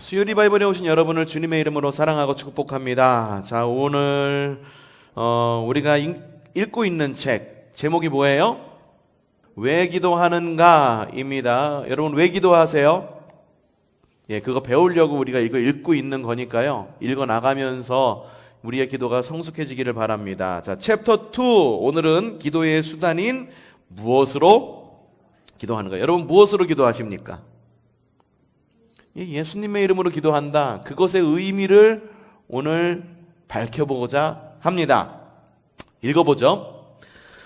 수요 리바이벌에 오신 여러분을 주님의 이름으로 사랑하고 축복합니다. 자, 오늘 우리가 읽고 있는 책 제목이 뭐예요? 왜 기도하는가입니다. 여러분 왜 기도하세요? 예, 그거 배우려고 우리가 이거 읽고 있는 거니까요. 읽어 나가면서 우리의 기도가 성숙해지기를 바랍니다. 자, 챕터 2. 오늘은 기도의 수단인 무엇으로 기도하는가? 여러분 무엇으로 기도하십니까? 예수님의 이름으로 기도한다. 그것의 의미를 오늘 밝혀보고자 합니다. 읽어보죠.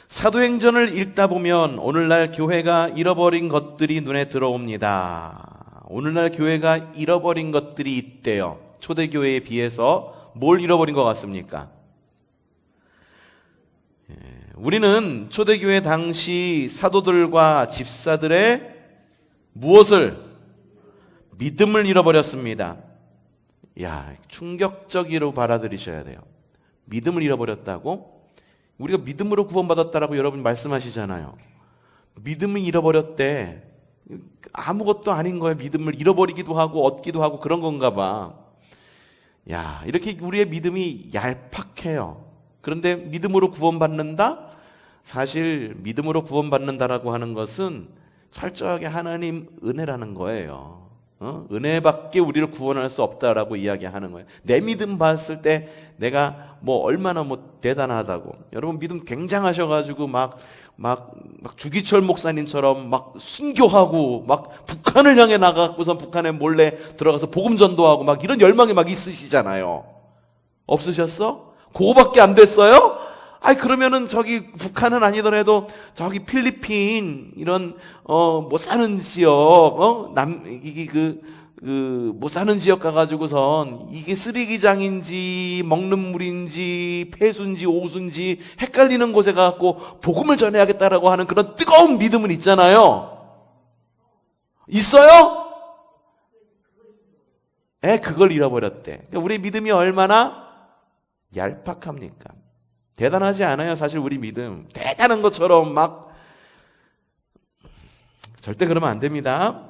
사도행전을 읽다 보면 오늘날 교회가 잃어버린 것들이 눈에 들어옵니다. 오늘날 교회가 잃어버린 것들이 있대요. 초대교회에 비해서 뭘 잃어버린 것 같습니까? 우리는 초대교회 당시 사도들과 집사들의 무엇을? 믿음을 잃어버렸습니다. 야, 충격적으로 받아들이셔야 돼요. 믿음을 잃어버렸다고? 우리가 믿음으로 구원받았다라고 여러분 말씀하시잖아요. 믿음을 잃어버렸대. 아무것도 아닌 거예요. 믿음을 잃어버리기도 하고 얻기도 하고 그런 건가 봐. 야, 이렇게 우리의 믿음이 얄팍해요. 그런데 믿음으로 구원받는다? 사실 믿음으로 구원받는다라고 하는 것은 철저하게 하나님 은혜라는 거예요. 은혜밖에 우리를 구원할 수 없다라고 이야기하는 거예요. 내 믿음 봤을 때 내가 얼마나 대단하다고. 여러분 믿음 굉장하셔가지고 막 주기철 목사님처럼 막 순교하고 막 북한을 향해 나가고선 북한에 몰래 들어가서 복음 전도하고 막 이런 열망이 막 있으시잖아요. 없으셨어? 그거밖에 안 됐어요? 그러면은 저기 북한은 아니더라도 저기 필리핀 이런 못 사는 지역 못 사는 지역 가가지고선 이게 쓰레기장인지 먹는 물인지 폐수인지 오수인지 헷갈리는 곳에 가갖고 복음을 전해야겠다라고 하는 그런 뜨거운 믿음은 있잖아요. 있어요? 그걸 잃어버렸대. 그러니까 우리 믿음이 얼마나 얄팍합니까? 대단하지 않아요. 사실 우리 믿음 대단한 것처럼 막 절대 그러면 안 됩니다.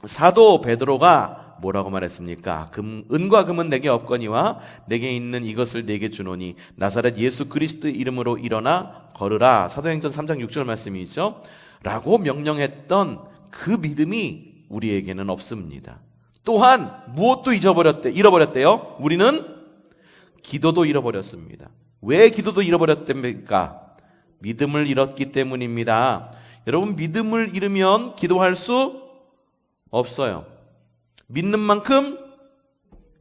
사도 베드로가 뭐라고 말했습니까? 은과 금은 내게 없거니와 내게 있는 이것을 내게 주노니 나사렛 예수 그리스도의 이름으로 일어나 걸으라. 사도행전 3장 6절 말씀이죠. 라고 명령했던 그 믿음이 우리에게는 없습니다. 또한 무엇도 잃어버렸대요? 우리는 기도도 잃어버렸습니다. 왜 기도도 잃어버렸답니까? 믿음을 잃었기 때문입니다. 여러분 믿음을 잃으면 기도할 수 없어요. 믿는 만큼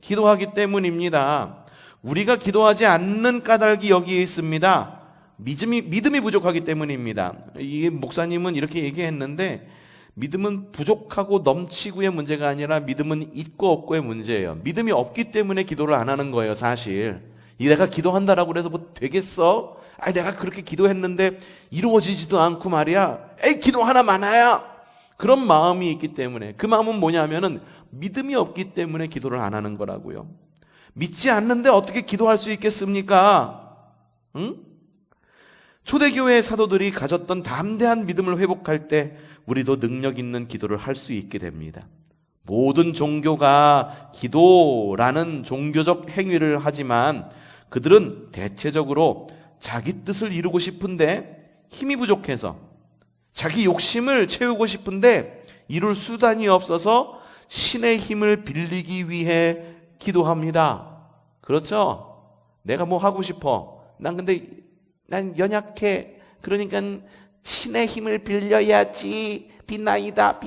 기도하기 때문입니다. 우리가 기도하지 않는 까닭이 여기에 있습니다. 믿음이 부족하기 때문입니다. 이 목사님은 이렇게 얘기했는데 믿음은 부족하고 넘치고의 문제가 아니라 믿음은 있고 없고의 문제예요. 믿음이 없기 때문에 기도를 안 하는 거예요, 사실. 내가 기도한다라고 해서 되겠어? 내가 그렇게 기도했는데 이루어지지도 않고 말이야. 기도 하나 많아야. 그런 마음이 있기 때문에. 그 마음은 뭐냐면은 믿음이 없기 때문에 기도를 안 하는 거라고요. 믿지 않는데 어떻게 기도할 수 있겠습니까? 응? 초대교회의 사도들이 가졌던 담대한 믿음을 회복할 때 우리도 능력 있는 기도를 할 수 있게 됩니다. 모든 종교가 기도라는 종교적 행위를 하지만 그들은 대체적으로 자기 뜻을 이루고 싶은데 힘이 부족해서 자기 욕심을 채우고 싶은데 이룰 수단이 없어서 신의 힘을 빌리기 위해 기도합니다. 그렇죠? 내가 하고 싶어. 난 연약해. 그러니까 신의 힘을 빌려야지. 비나이다.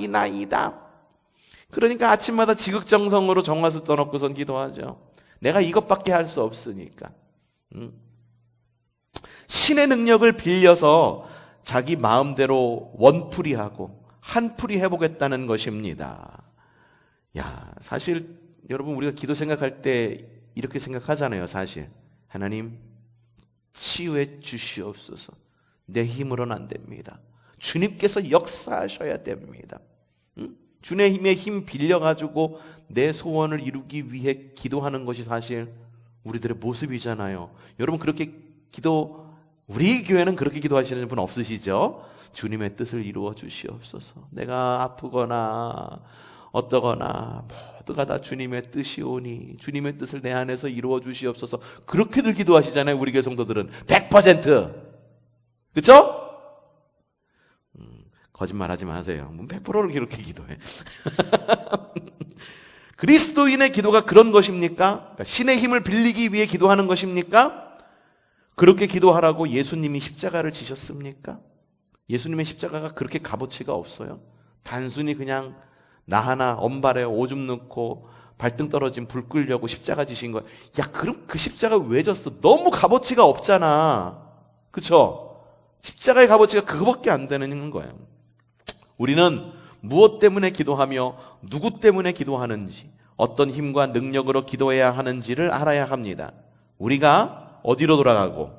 그러니까 아침마다 지극정성으로 정화수 떠놓고선 기도하죠. 내가 이것밖에 할 수 없으니까. 신의 능력을 빌려서 자기 마음대로 원풀이하고 한풀이 해보겠다는 것입니다. 사실 여러분 우리가 기도 생각할 때 이렇게 생각하잖아요. 사실 하나님 치유해 주시옵소서. 내 힘으로는 안 됩니다. 주님께서 역사하셔야 됩니다. 주님의 힘 빌려가지고 내 소원을 이루기 위해 기도하는 것이 사실 우리들의 모습이잖아요. 여러분 그렇게 우리 교회는 그렇게 기도하시는 분 없으시죠? 주님의 뜻을 이루어 주시옵소서. 내가 아프거나 어떠거나 모두가 다 주님의 뜻이오니 주님의 뜻을 내 안에서 이루어 주시옵소서. 그렇게들 기도하시잖아요. 우리 교회 성도들은 100%. 그렇죠? 거짓말하지 마세요. 100%를 그렇게 기도해. 그리스도인의 기도가 그런 것입니까? 그러니까 신의 힘을 빌리기 위해 기도하는 것입니까? 그렇게 기도하라고 예수님이 십자가를 지셨습니까? 예수님의 십자가가 그렇게 값어치가 없어요. 단순히 그냥 나 하나 엄발에 오줌 넣고 발등 떨어진 불 끌려고 십자가 지신 거야. 야, 그럼 그 십자가 왜 졌어? 너무 값어치가 없잖아. 그쵸? 십자가의 값어치가 그거밖에 안 되는 거예요. 우리는 무엇 때문에 기도하며 누구 때문에 기도하는지, 어떤 힘과 능력으로 기도해야 하는지를 알아야 합니다. 우리가 어디로 돌아가고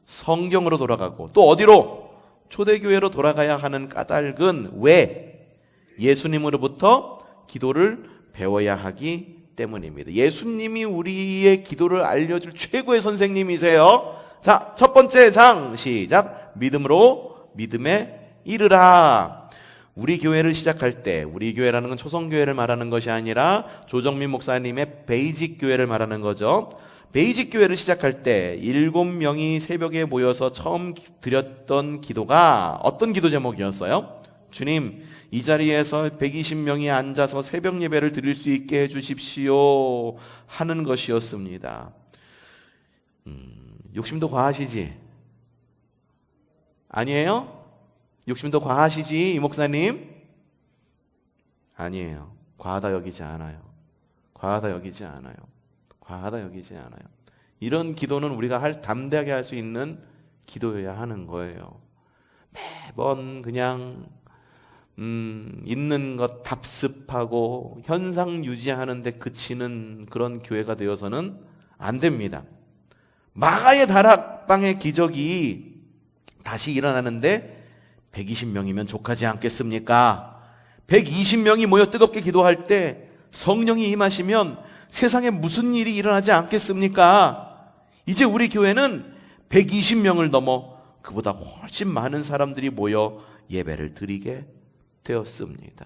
성경으로 돌아가고 또 어디로? 초대교회로 돌아가야 하는 까닭은 왜? 예수님으로부터 기도를 배워야 하기 때문입니다. 예수님이 우리의 기도를 알려줄 최고의 선생님이세요. 자, 첫 번째 장 시작. 믿음으로 믿음에 이르라. 우리 교회를 시작할 때, 우리 교회라는 건 초성교회를 말하는 것이 아니라 조정민 목사님의 베이직 교회를 말하는 거죠. 베이직 교회를 시작할 때 7명이 새벽에 모여서 처음 드렸던 기도가 어떤 기도 제목이었어요? 주님, 이 자리에서 120명이 앉아서 새벽 예배를 드릴 수 있게 해주십시오 하는 것이었습니다. 욕심도 과하시지? 아니에요? 욕심도 과하시지, 이 목사님? 아니에요. 과하다 여기지 않아요. 과하다 여기지 않아요. 과하다 여기지 않아요. 이런 기도는 우리가 담대하게 할 수 있는 기도여야 하는 거예요. 매번 그냥 있는 것 답습하고 현상 유지하는 데 그치는 그런 교회가 되어서는 안 됩니다. 마가의 다락방의 기적이 다시 일어나는데 120명이면 족하지 않겠습니까? 120명이 모여 뜨겁게 기도할 때 성령이 임하시면 세상에 무슨 일이 일어나지 않겠습니까? 이제 우리 교회는 120명을 넘어 그보다 훨씬 많은 사람들이 모여 예배를 드리게 되었습니다.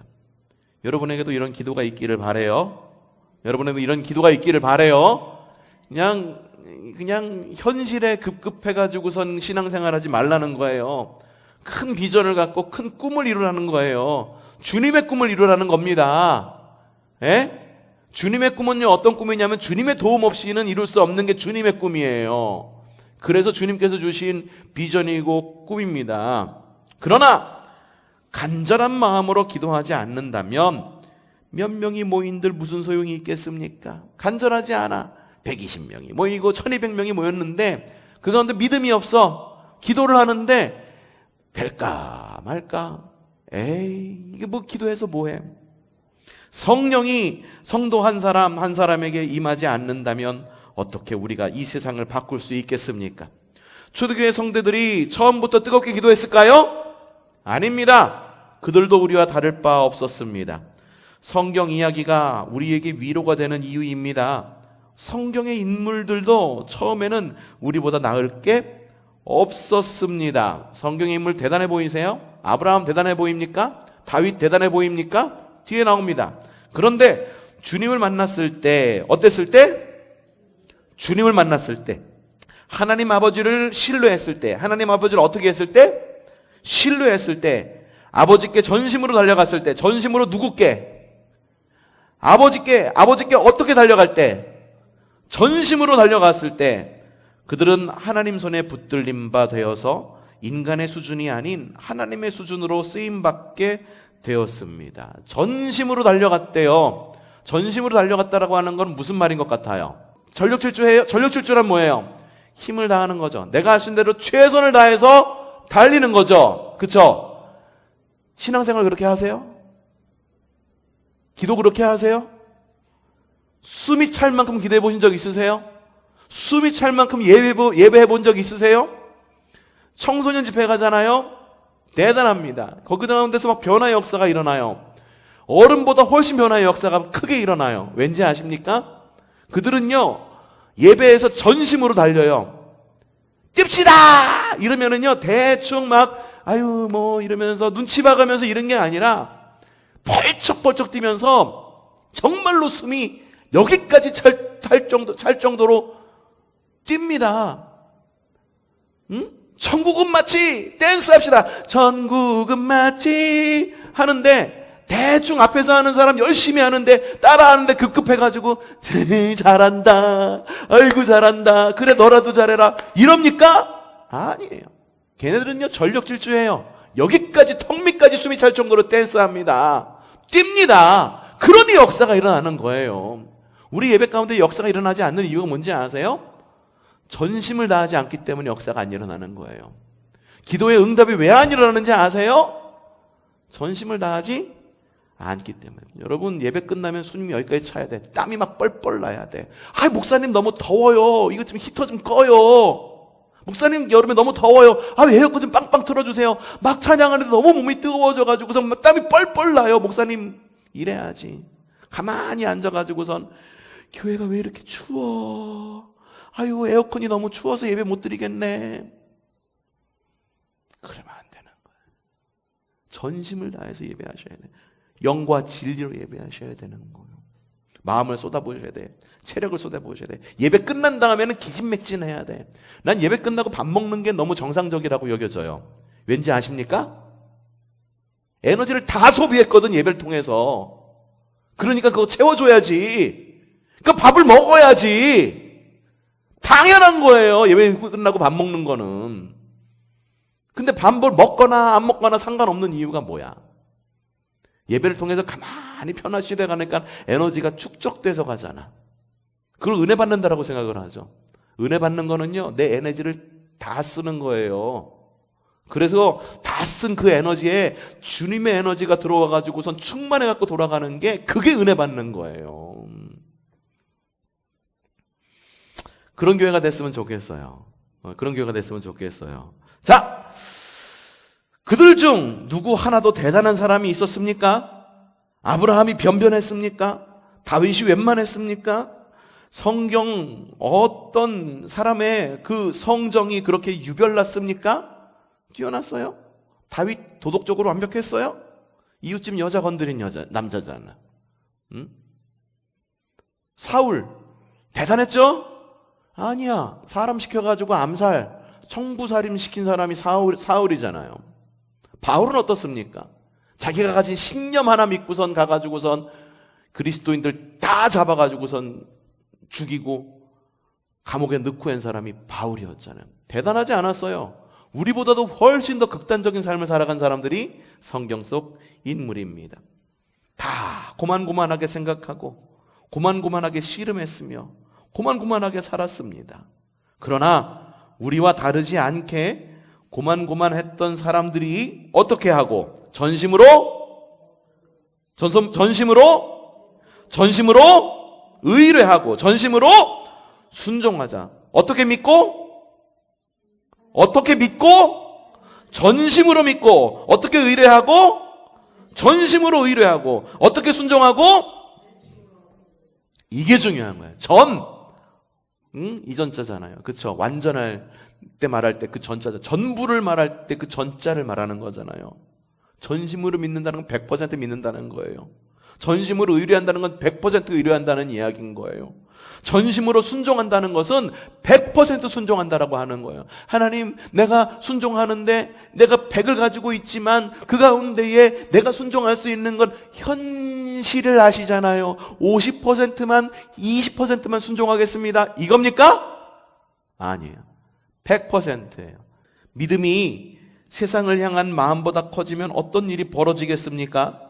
여러분에게도 이런 기도가 있기를 바라요. 여러분에게도 이런 기도가 있기를 바라요. 그냥 현실에 급급해가지고선 신앙생활하지 말라는 거예요. 큰 비전을 갖고 큰 꿈을 이루라는 거예요. 주님의 꿈을 이루라는 겁니다. 예? 주님의 꿈은요, 어떤 꿈이냐면 주님의 도움 없이는 이룰 수 없는 게 주님의 꿈이에요. 그래서 주님께서 주신 비전이고 꿈입니다. 그러나 간절한 마음으로 기도하지 않는다면 몇 명이 모인들 무슨 소용이 있겠습니까? 간절하지 않아. 120명이 모이고 1200명이 모였는데 그 가운데 믿음이 없어. 기도를 하는데 될까 말까? 에이, 이게 뭐 기도해서 뭐해? 성령이 성도 한 사람 한 사람에게 임하지 않는다면 어떻게 우리가 이 세상을 바꿀 수 있겠습니까? 초대교회 성도들이 처음부터 뜨겁게 기도했을까요? 아닙니다. 그들도 우리와 다를 바 없었습니다. 성경 이야기가 우리에게 위로가 되는 이유입니다. 성경의 인물들도 처음에는 우리보다 나을 게 없었습니다. 성경의 인물 대단해 보이세요? 아브라함 대단해 보입니까? 다윗 대단해 보입니까? 뒤에 나옵니다. 그런데 주님을 만났을 때 어땠을 때? 주님을 만났을 때, 하나님 아버지를 신뢰했을 때, 하나님 아버지를 어떻게 했을 때? 신뢰했을 때, 아버지께 전심으로 달려갔을 때, 전심으로 누구께? 아버지께 어떻게 달려갈 때? 전심으로 달려갔을 때 그들은 하나님 손에 붙들림 바 되어서 인간의 수준이 아닌 하나님의 수준으로 쓰임받게 되었습니다. 전심으로 달려갔대요. 전심으로 달려갔다라고 하는 건 무슨 말인 것 같아요? 전력질주해요? 전력질주란 뭐예요? 힘을 다하는 거죠. 내가 할 수 있는 대로 최선을 다해서 달리는 거죠. 그쵸? 신앙생활 그렇게 하세요? 기도 그렇게 하세요? 숨이 찰 만큼 기도해 보신 적 있으세요? 숨이 찰 만큼 예배해 본 적 있으세요? 청소년 집회 가잖아요? 대단합니다. 거기 가운데서 막 변화의 역사가 일어나요. 어른보다 훨씬 변화의 역사가 크게 일어나요. 왠지 아십니까? 그들은요, 예배에서 전심으로 달려요. 뜁시다! 이러면은요, 대충 막, 이러면서 눈치 봐가면서 이런 게 아니라, 펄쩍 벌쩍벌쩍 뛰면서 정말로 숨이 여기까지 찰 정도로 뜁니다. 응? 천국은 마치 댄스 합시다. 천국은 마치 하는데 대충 앞에서 하는 사람 열심히 하는데 따라하는데 급급해가지고 잘한다. 아이고 잘한다. 그래 너라도 잘해라. 이럽니까? 아니에요. 걔네들은요 전력 질주해요. 여기까지 턱 밑까지 숨이 찰 정도로 댄스합니다. 뜁니다. 그러니 역사가 일어나는 거예요. 우리 예배 가운데 역사가 일어나지 않는 이유가 뭔지 아세요? 전심을 다하지 않기 때문에 역사가 안 일어나는 거예요. 기도의 응답이 왜 안 일어나는지 아세요? 전심을 다하지 않기 때문에. 여러분 예배 끝나면 숨이 여기까지 차야 돼. 땀이 막 뻘뻘 나야 돼. 아 목사님 너무 더워요. 이거 좀 히터 좀 꺼요. 목사님 여름에 너무 더워요. 아 에어컨 좀 빵빵 틀어주세요. 막 찬양하는데 너무 몸이 뜨거워져가지고서 막 땀이 뻘뻘 나요. 목사님 이래야지. 가만히 앉아가지고선 교회가 왜 이렇게 추워. 아유 에어컨이 너무 추워서 예배 못 드리겠네. 그러면 안 되는 거예요. 전심을 다해서 예배하셔야 돼요. 영과 진리로 예배하셔야 되는 거예요. 마음을 쏟아부으셔야 돼. 체력을 쏟아부으셔야 돼. 예배 끝난 다음에는 기진맥진해야 돼. 난 예배 끝나고 밥 먹는 게 너무 정상적이라고 여겨져요. 왠지 아십니까? 에너지를 다 소비했거든 예배를 통해서. 그러니까 그거 채워줘야지. 그러니까 밥을 먹어야지. 당연한 거예요. 예배 끝나고 밥 먹는 거는. 근데 밥을 먹거나 안 먹거나 상관없는 이유가 뭐야? 예배를 통해서 가만히 편하시되 가니까 에너지가 축적돼서 가잖아. 그걸 은혜 받는다라고 생각을 하죠. 은혜 받는 거는요, 내 에너지를 다 쓰는 거예요. 그래서 다 쓴 그 에너지에 주님의 에너지가 들어와가지고선 충만해갖고 돌아가는 게 그게 은혜 받는 거예요. 그런 교회가 됐으면 좋겠어요. 그런 교회가 됐으면 좋겠어요. 자, 그들 중 누구 하나도 대단한 사람이 있었습니까? 아브라함이 변변했습니까? 다윗이 웬만했습니까? 성경 어떤 사람의 그 성정이 그렇게 유별났습니까? 뛰어났어요? 다윗 도덕적으로 완벽했어요? 이웃집 여자 건드린 남자잖아. 응? 사울 대단했죠? 아니야. 사람 시켜가지고 암살, 청부살인 시킨 사람이 사울이잖아요. 바울은 어떻습니까? 자기가 가진 신념 하나 믿고선 가가지고선 그리스도인들 다 잡아가지고선 죽이고 감옥에 넣고 한 사람이 바울이었잖아요. 대단하지 않았어요. 우리보다도 훨씬 더 극단적인 삶을 살아간 사람들이 성경 속 인물입니다. 다 고만고만하게 생각하고 고만고만하게 씨름했으며 고만고만하게 살았습니다. 그러나 우리와 다르지 않게 고만고만했던 사람들이 어떻게 하고 전심으로 의뢰하고 전심으로 순종하자. 어떻게 믿고 전심으로 믿고 어떻게 의뢰하고 전심으로 의뢰하고 어떻게 순종하고 이게 중요한 거예요. 이전자잖아요. 그렇죠? 완전할 때 말할 때 그 전자죠. 전부를 말할 때 그 전자를 말하는 거잖아요. 전심으로 믿는다는 건 100% 믿는다는 거예요. 전심으로 의뢰한다는 건 100% 의뢰한다는 이야기인 거예요. 전심으로 순종한다는 것은 100% 순종한다라고 하는 거예요. 하나님, 내가 순종하는데 내가 100을 가지고 있지만 그 가운데에 내가 순종할 수 있는 건 현실을 아시잖아요. 50%만 20%만 순종하겠습니다. 이겁니까? 아니에요. 100%예요. 믿음이 세상을 향한 마음보다 커지면 어떤 일이 벌어지겠습니까?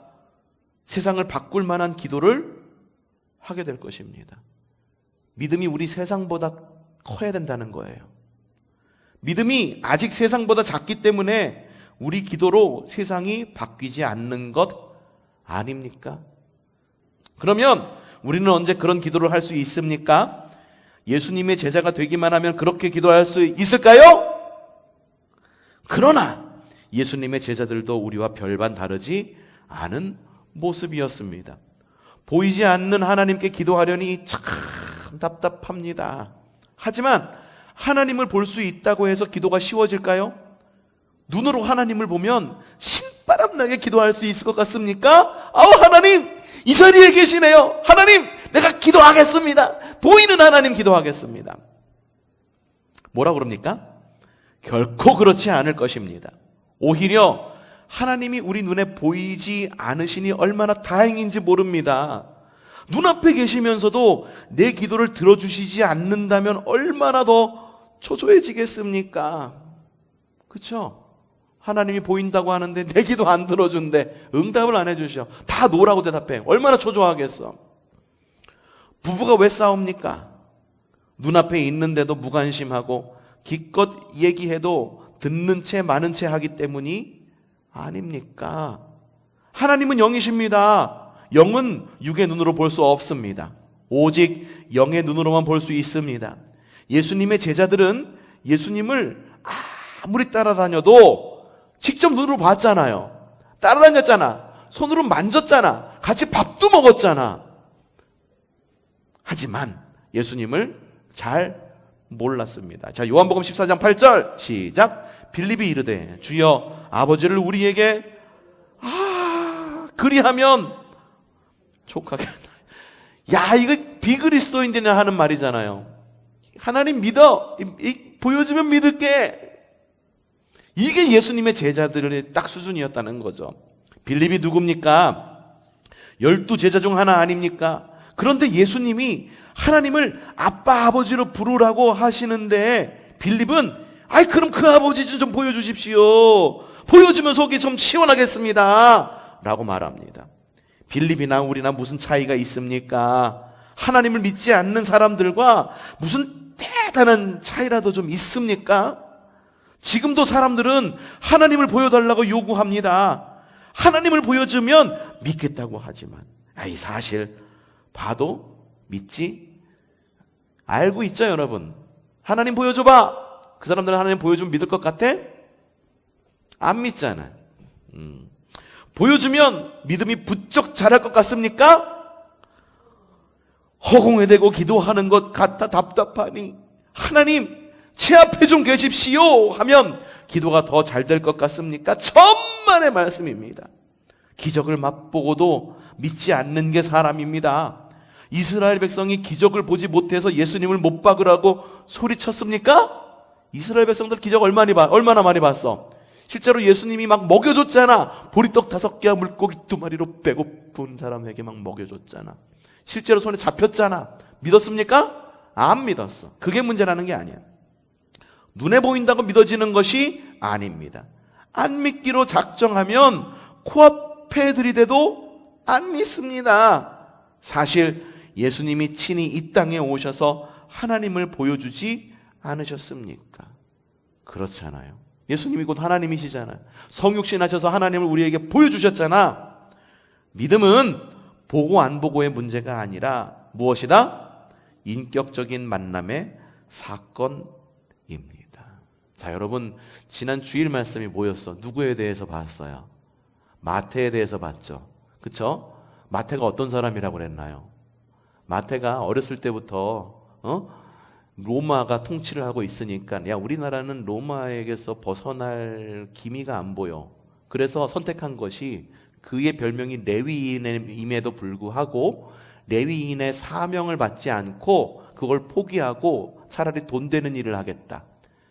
세상을 바꿀 만한 기도를 하게 될 것입니다. 믿음이 우리 세상보다 커야 된다는 거예요. 믿음이 아직 세상보다 작기 때문에 우리 기도로 세상이 바뀌지 않는 것 아닙니까? 그러면 우리는 언제 그런 기도를 할 수 있습니까? 예수님의 제자가 되기만 하면 그렇게 기도할 수 있을까요? 그러나 예수님의 제자들도 우리와 별반 다르지 않은 모습이었습니다. 보이지 않는 하나님께 기도하려니 참 답답합니다. 하지만 하나님을 볼 수 있다고 해서 기도가 쉬워질까요? 눈으로 하나님을 보면 신바람나게 기도할 수 있을 것 같습니까? 하나님 이 자리에 계시네요. 하나님 내가 기도하겠습니다. 보이는 하나님 기도하겠습니다. 뭐라 그럽니까? 결코 그렇지 않을 것입니다. 오히려 하나님이 우리 눈에 보이지 않으시니 얼마나 다행인지 모릅니다. 눈앞에 계시면서도 내 기도를 들어주시지 않는다면 얼마나 더 초조해지겠습니까? 그렇죠? 하나님이 보인다고 하는데 내 기도 안 들어준대. 응답을 안 해주셔. 다 노라고 대답해. 얼마나 초조하겠어. 부부가 왜 싸웁니까? 눈앞에 있는데도 무관심하고 기껏 얘기해도 듣는 채 많은 채 하기 때문이 아닙니까? 하나님은 영이십니다. 영은 육의 눈으로 볼 수 없습니다. 오직 영의 눈으로만 볼 수 있습니다. 예수님의 제자들은 예수님을 아무리 따라다녀도 직접 눈으로 봤잖아요. 따라다녔잖아. 손으로 만졌잖아. 같이 밥도 먹었잖아. 하지만 예수님을 잘 몰랐습니다. 자, 요한복음 14장 8절 시작. 빌립이 이르되 주여 아버지를 우리에게 그리하면 족하게. 야, 이거 비그리스도인들이나 하는 말이잖아요. 하나님 믿어. 보여주면 믿을게. 이게 예수님의 제자들의 딱 수준이었다는 거죠. 빌립이 누굽니까? 12제자 중 하나 아닙니까? 그런데 예수님이 하나님을 아빠 아버지로 부르라고 하시는데 빌립은 그럼 그 아버지 좀 보여주십시오. 보여주면 속이 좀 시원하겠습니다 라고 말합니다. 빌립이나 우리나 무슨 차이가 있습니까? 하나님을 믿지 않는 사람들과 무슨 대단한 차이라도 좀 있습니까? 지금도 사람들은 하나님을 보여달라고 요구합니다. 하나님을 보여주면 믿겠다고 하지만 사실 봐도 믿지 알고 있죠, 여러분. 하나님 보여줘봐. 그 사람들은 하나님 보여주면 믿을 것 같아? 안 믿잖아요. 보여주면 믿음이 부쩍 자랄 것 같습니까? 허공에 대고 기도하는 것 같아 답답하니 하나님 제 앞에 좀 계십시오 하면 기도가 더 잘 될 것 같습니까? 천만의 말씀입니다. 기적을 맛보고도 믿지 않는 게 사람입니다. 이스라엘 백성이 기적을 보지 못해서 예수님을 못 박으라고 소리쳤습니까? 이스라엘 백성들 기적 얼마나 많이 봤어? 실제로 예수님이 막 먹여줬잖아. 보리떡 5개와 물고기 2마리로 배고픈 사람에게 막 먹여줬잖아. 실제로 손에 잡혔잖아. 믿었습니까? 안 믿었어. 그게 문제라는 게 아니야. 눈에 보인다고 믿어지는 것이 아닙니다. 안 믿기로 작정하면 코앞에 들이대도 안 믿습니다. 사실 예수님이 친히 이 땅에 오셔서 하나님을 보여주지 않으셨습니까? 그렇잖아요. 예수님이 곧 하나님이시잖아요. 성육신 하셔서 하나님을 우리에게 보여주셨잖아. 믿음은 보고 안 보고의 문제가 아니라 무엇이다? 인격적인 만남의 사건입니다. 자, 여러분, 지난 주일 말씀이 뭐였어? 누구에 대해서 봤어요? 마태에 대해서 봤죠. 그쵸? 마태가 어떤 사람이라고 그랬나요? 마태가 어렸을 때부터 로마가 통치를 하고 있으니까 우리나라는 로마에게서 벗어날 기미가 안 보여. 그래서 선택한 것이 그의 별명이 레위인임에도 불구하고 레위인의 사명을 받지 않고 그걸 포기하고 차라리 돈 되는 일을 하겠다.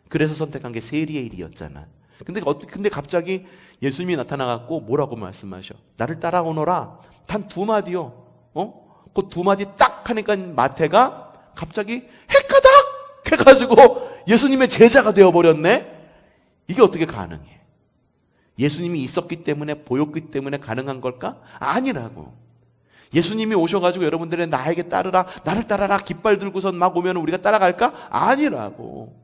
그래서 선택한 게 세리의 일이었잖아. 근데 갑자기 예수님이 나타나갖고 뭐라고 말씀하셔? 나를 따라오너라. 단 2마디요. 그 2마디 딱 하니까 마태가 갑자기 헷가닥 해가지고 예수님의 제자가 되어버렸네. 이게 어떻게 가능해? 예수님이 있었기 때문에 보였기 때문에 가능한 걸까? 아니라고. 예수님이 오셔가지고 여러분들의 나에게 따르라, 나를 따라라 깃발 들고선 막 오면 우리가 따라갈까? 아니라고.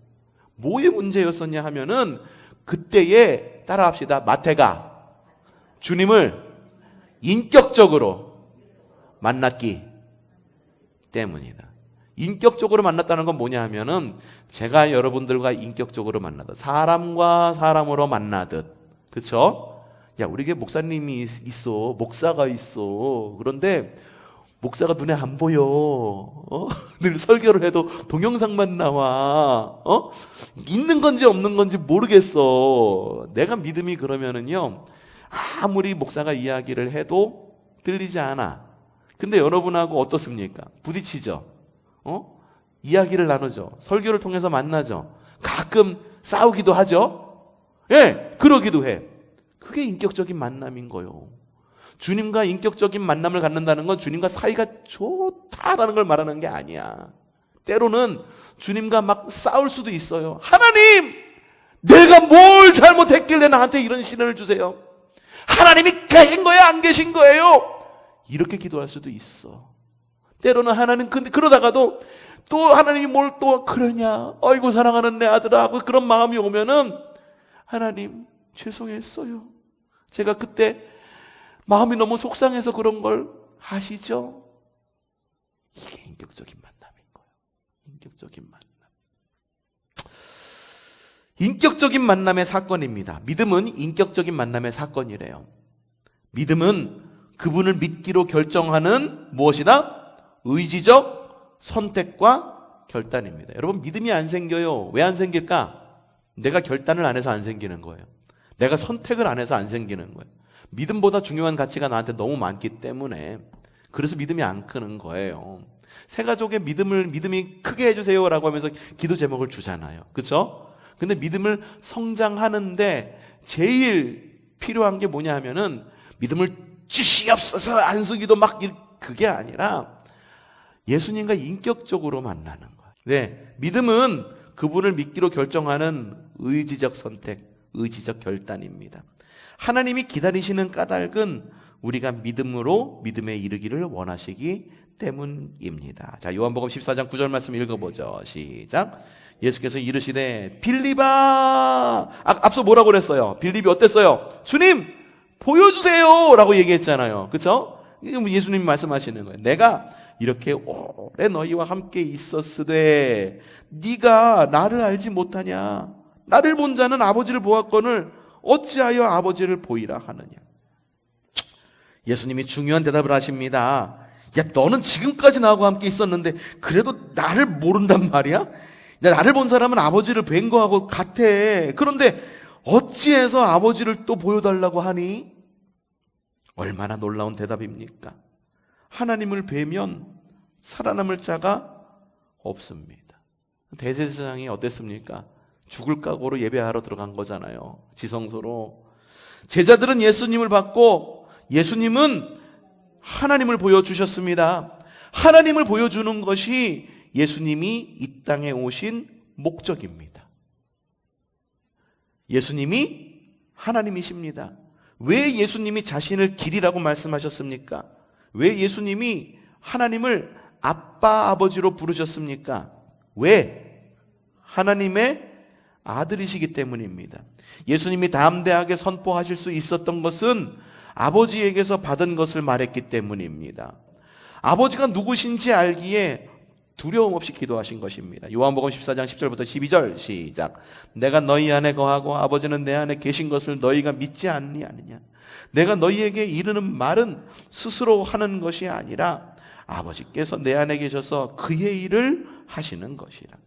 뭐의 문제였었냐 하면은 그때에 따라합시다. 마태가 주님을 인격적으로 만났기 때문이다. 인격적으로 만났다는 건 뭐냐 하면은 제가 여러분들과 인격적으로 만나듯 사람과 사람으로 만나듯, 그쵸? 야, 우리에게 목사님이 있어. 목사가 있어. 그런데 목사가 눈에 안 보여. 늘 설교를 해도 동영상만 나와. 있는 건지 없는 건지 모르겠어. 내가 믿음이 그러면은요, 아무리 목사가 이야기를 해도 들리지 않아. 근데 여러분하고 어떻습니까? 부딪히죠. 이야기를 나누죠. 설교를 통해서 만나죠. 가끔 싸우기도 하죠. 예, 그러기도 해. 그게 인격적인 만남인 거예요. 주님과 인격적인 만남을 갖는다는 건 주님과 사이가 좋다라는 걸 말하는 게 아니야. 때로는 주님과 막 싸울 수도 있어요. 하나님, 내가 뭘 잘못했길래 나한테 이런 시련을 주세요? 하나님이 계신 거예요? 안 계신 거예요? 이렇게 기도할 수도 있어. 때로는 하나님, 근데 그러다가도 또 하나님이 뭘 또 그러냐? 아이고 사랑하는 내 아들아 하고 그런 마음이 오면은 하나님 죄송했어요. 제가 그때 마음이 너무 속상해서 그런 걸 아시죠? 이게 인격적인 만남인 거예요. 인격적인 만남. 인격적인 만남의 사건입니다. 믿음은 인격적인 만남의 사건이래요. 믿음은 그분을 믿기로 결정하는 무엇이다? 의지적 선택과 결단입니다. 여러분, 믿음이 안 생겨요. 왜 안 생길까? 내가 결단을 안 해서 안 생기는 거예요. 내가 선택을 안 해서 안 생기는 거예요. 믿음보다 중요한 가치가 나한테 너무 많기 때문에, 그래서 믿음이 안 크는 거예요. 새 가족의 믿음이 크게 해주세요라고 하면서 기도 제목을 주잖아요. 그렇죠? 근데 믿음을 성장하는데 제일 필요한 게 뭐냐 하면은 믿음을 주시옵소서 안수기도 막 그게 아니라 예수님과 인격적으로 만나는 거예요. 네, 믿음은 그분을 믿기로 결정하는 의지적 선택, 의지적 결단입니다. 하나님이 기다리시는 까닭은 우리가 믿음으로 믿음에 이르기를 원하시기 때문입니다. 자, 요한복음 14장 9절 말씀 읽어보죠. 시작. 예수께서 이르시되 빌립아, 앞서 뭐라고 그랬어요? 빌립이 어땠어요? 주님 보여주세요 라고 얘기했잖아요. 그렇죠? 예수님이 말씀하시는 거예요. 내가 이렇게 오래 너희와 함께 있었으되 네가 나를 알지 못하냐? 나를 본 자는 아버지를 보았거늘 어찌하여 아버지를 보이라 하느냐? 예수님이 중요한 대답을 하십니다. 야, 너는 지금까지 나하고 함께 있었는데 그래도 나를 모른단 말이야? 나를 본 사람은 아버지를 뵌 거하고 같아. 그런데 어찌해서 아버지를 또 보여달라고 하니? 얼마나 놀라운 대답입니까? 하나님을 뵈면 살아남을 자가 없습니다. 대제사장이 어땠습니까? 죽을 각오로 예배하러 들어간 거잖아요. 지성소로. 제자들은 예수님을 받고 예수님은 하나님을 보여주셨습니다. 하나님을 보여주는 것이 예수님이 이 땅에 오신 목적입니다. 예수님이 하나님이십니다. 왜 예수님이 자신을 길이라고 말씀하셨습니까? 왜 예수님이 하나님을 아빠, 아버지로 부르셨습니까? 왜? 하나님의 아들이시기 때문입니다. 예수님이 담대하게 선포하실 수 있었던 것은 아버지에게서 받은 것을 말했기 때문입니다. 아버지가 누구신지 알기에 두려움 없이 기도하신 것입니다. 요한복음 14장 10절부터 12절 시작. 내가 너희 안에 거하고 아버지는 내 안에 계신 것을 너희가 믿지 않느냐? 내가 너희에게 이르는 말은 스스로 하는 것이 아니라 아버지께서 내 안에 계셔서 그의 일을 하시는 것이라.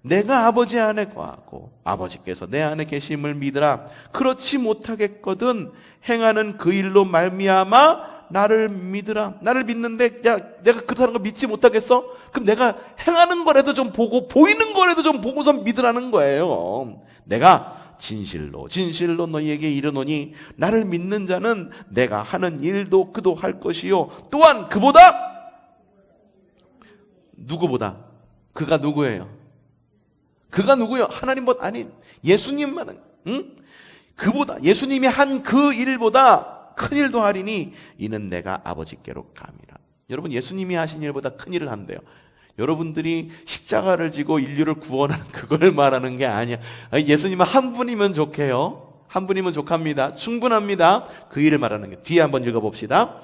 내가 아버지 안에 거하고 아버지께서 내 안에 계심을 믿으라. 그렇지 못하겠거든 행하는 그 일로 말미암아 나를 믿으라. 나를 믿는데 야, 내가 그렇다는 거 믿지 못하겠어? 그럼 내가 행하는 거라도 좀 보고 보이는 거라도 좀 보고서 믿으라는 거예요. 내가 진실로 너희에게 이르노니 나를 믿는 자는 내가 하는 일도 그도 할 것이요 또한 그보다 누구보다 그가 누구예요? 그가 누구요? 하나님보다 아니 예수님만은 그보다 예수님이 한 그 일보다 큰 일도 하리니 이는 내가 아버지께로 감이라. 여러분 예수님이 하신 일보다 큰 일을 한대요. 여러분들이 십자가를 지고 인류를 구원하는 그걸 말하는 게 아니야. 예수님은 한 분이면 좋게요. 한 분이면 족합니다. 충분합니다. 그 일을 말하는 게. 뒤에 한번 읽어봅시다.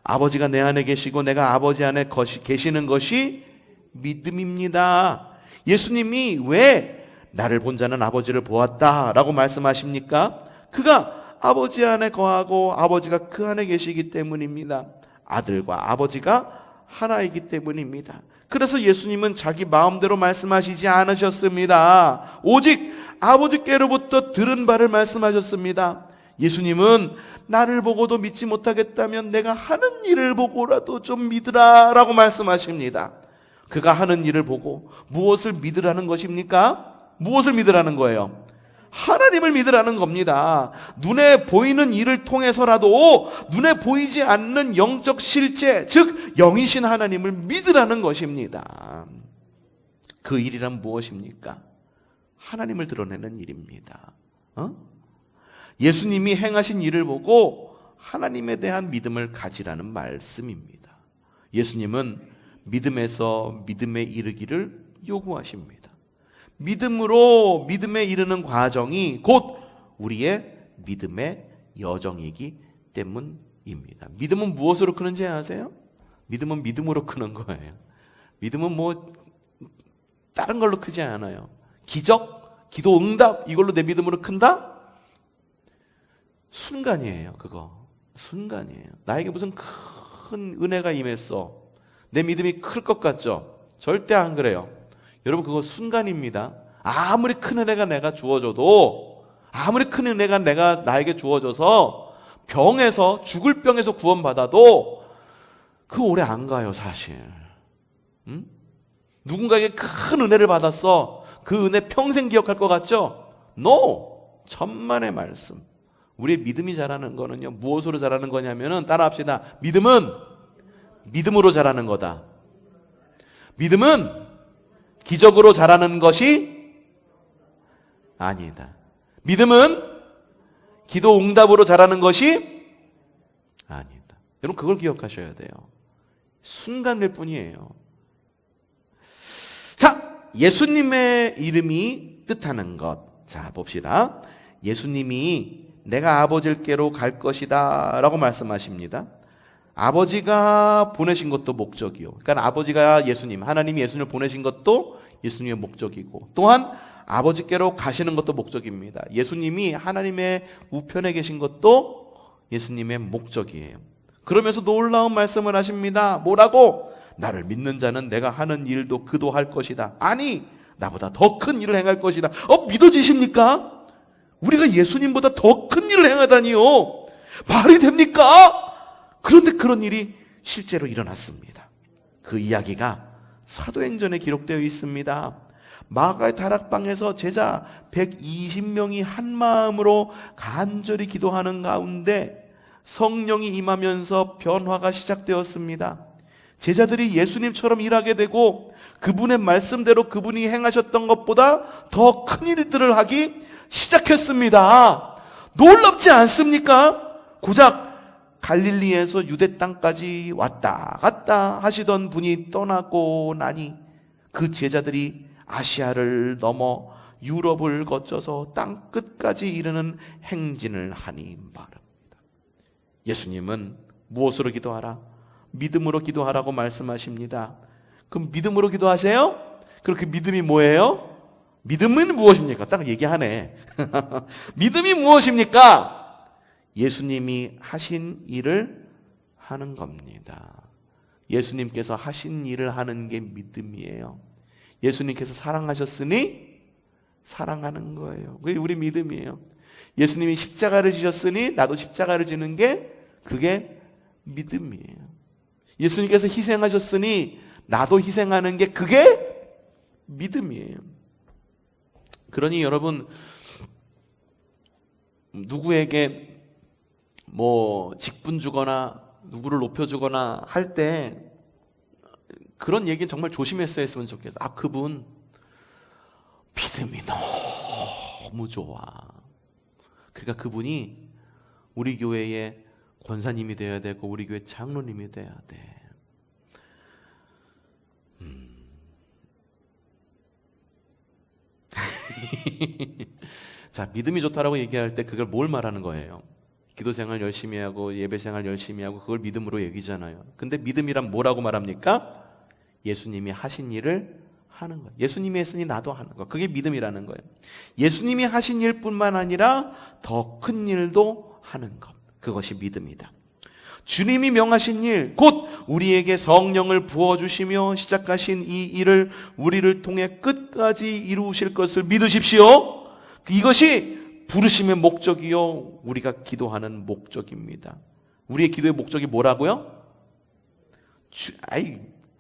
아버지가 내 안에 계시고 내가 아버지 안에 계시는 것이 믿음입니다. 예수님이 왜 나를 본 자는 아버지를 보았다라고 말씀하십니까? 그가 아버지 안에 거하고 아버지가 그 안에 계시기 때문입니다. 아들과 아버지가 하나이기 때문입니다. 그래서 예수님은 자기 마음대로 말씀하시지 않으셨습니다. 오직 아버지께로부터 들은 바를 말씀하셨습니다. 예수님은 나를 보고도 믿지 못하겠다면 내가 하는 일을 보고라도 좀 믿으라 라고 말씀하십니다. 그가 하는 일을 보고 무엇을 믿으라는 것입니까? 무엇을 믿으라는 거예요? 하나님을 믿으라는 겁니다. 눈에 보이는 일을 통해서라도 눈에 보이지 않는 영적 실제, 즉 영이신 하나님을 믿으라는 것입니다. 그 일이란 무엇입니까? 하나님을 드러내는 일입니다. 예수님이 행하신 일을 보고 하나님에 대한 믿음을 가지라는 말씀입니다. 예수님은 믿음에서 믿음에 이르기를 요구하십니다. 믿음으로 믿음에 이르는 과정이 곧 우리의 믿음의 여정이기 때문입니다. 믿음은 무엇으로 크는지 아세요? 믿음은 믿음으로 크는 거예요. 믿음은 뭐 다른 걸로 크지 않아요. 기적, 기도 응답 이걸로 내 믿음으로 큰다? 순간이에요. 그거 순간이에요. 나에게 무슨 큰 은혜가 임했어. 내 믿음이 클 것 같죠? 절대 안 그래요. 여러분 그거 순간입니다. 아무리 큰 은혜가 내가 주어져도, 아무리 큰 은혜가 나에게 주어져서 병에서, 죽을 병에서 구원받아도 그 오래 안 가요 사실. 누군가에게 큰 은혜를 받았어. 그 은혜 평생 기억할 것 같죠? No! 천만의 말씀. 우리의 믿음이 자라는 거는요, 무엇으로 자라는 거냐면은, 따라합시다. 믿음은 믿음으로 자라는 거다. 믿음은 기적으로 자라는 것이 아니다. 믿음은 기도 응답으로 자라는 것이 아니다. 여러분 그걸 기억하셔야 돼요. 순간일 뿐이에요. 자, 예수님의 이름이 뜻하는 것. 자, 봅시다. 예수님이 내가 아버지께로 갈 것이다 라고 말씀하십니다. 아버지가 보내신 것도 목적이요. 그러니까 아버지가 예수님, 하나님이 예수님을 보내신 것도 예수님의 목적이고, 또한 아버지께로 가시는 것도 목적입니다. 예수님이 하나님의 우편에 계신 것도 예수님의 목적이에요. 그러면서 놀라운 말씀을 하십니다. 뭐라고? 나를 믿는 자는 내가 하는 일도 그도 할 것이다. 아니, 나보다 더 큰 일을 행할 것이다. 믿어지십니까? 우리가 예수님보다 더 큰 일을 행하다니요. 말이 됩니까? 그런데 그런 일이 실제로 일어났습니다. 그 이야기가 사도행전에 기록되어 있습니다. 마가의 다락방에서 제자 120명이 한 마음으로 간절히 기도하는 가운데 성령이 임하면서 변화가 시작되었습니다. 제자들이 예수님처럼 일하게 되고 그분의 말씀대로 그분이 행하셨던 것보다 더 큰 일들을 하기 시작했습니다. 놀랍지 않습니까? 고작 갈릴리에서 유대 땅까지 왔다 갔다 하시던 분이 떠나고 나니 그 제자들이 아시아를 넘어 유럽을 거쳐서 땅 끝까지 이르는 행진을 하니 말입니다. 예수님은 무엇으로 기도하라? 믿음으로 기도하라고 말씀하십니다. 그럼 믿음으로 기도하세요? 그럼 그 믿음이 뭐예요? 믿음은 무엇입니까? 딱 얘기하네. 믿음이 무엇입니까? 예수님이 하신 일을 하는 겁니다. 예수님께서 하신 일을 하는 게 믿음이에요. 예수님께서 사랑하셨으니 사랑하는 거예요. 그게 우리 믿음이에요. 예수님이 십자가를 지셨으니 나도 십자가를 지는 게 그게 믿음이에요. 예수님께서 희생하셨으니 나도 희생하는 게 그게 믿음이에요. 그러니 여러분, 누구에게 직분 주거나 누구를 높여주거나 할 때 그런 얘기는 정말 조심했어야 했으면 좋겠어. 그분 믿음이 너무 좋아. 그러니까 그분이 우리 교회의 권사님이 돼야 되고 우리 교회 장로님이 돼야 돼. 자, 믿음이 좋다라고 얘기할 때 그걸 뭘 말하는 거예요? 기도생활 열심히 하고 예배생활 열심히 하고 그걸 믿음으로 얘기잖아요. 근데 믿음이란 뭐라고 말합니까? 예수님이 하신 일을 하는 거예요. 예수님이 했으니 나도 하는 거. 그게 믿음이라는 거예요. 예수님이 하신 일뿐만 아니라 더 큰 일도 하는 것. 그것이 믿음이다. 주님이 명하신 일, 곧 우리에게 성령을 부어주시며 시작하신 이 일을 우리를 통해 끝까지 이루실 것을 믿으십시오. 이것이 부르심의 목적이요, 우리가 기도하는 목적입니다. 우리의 기도의 목적이 뭐라고요?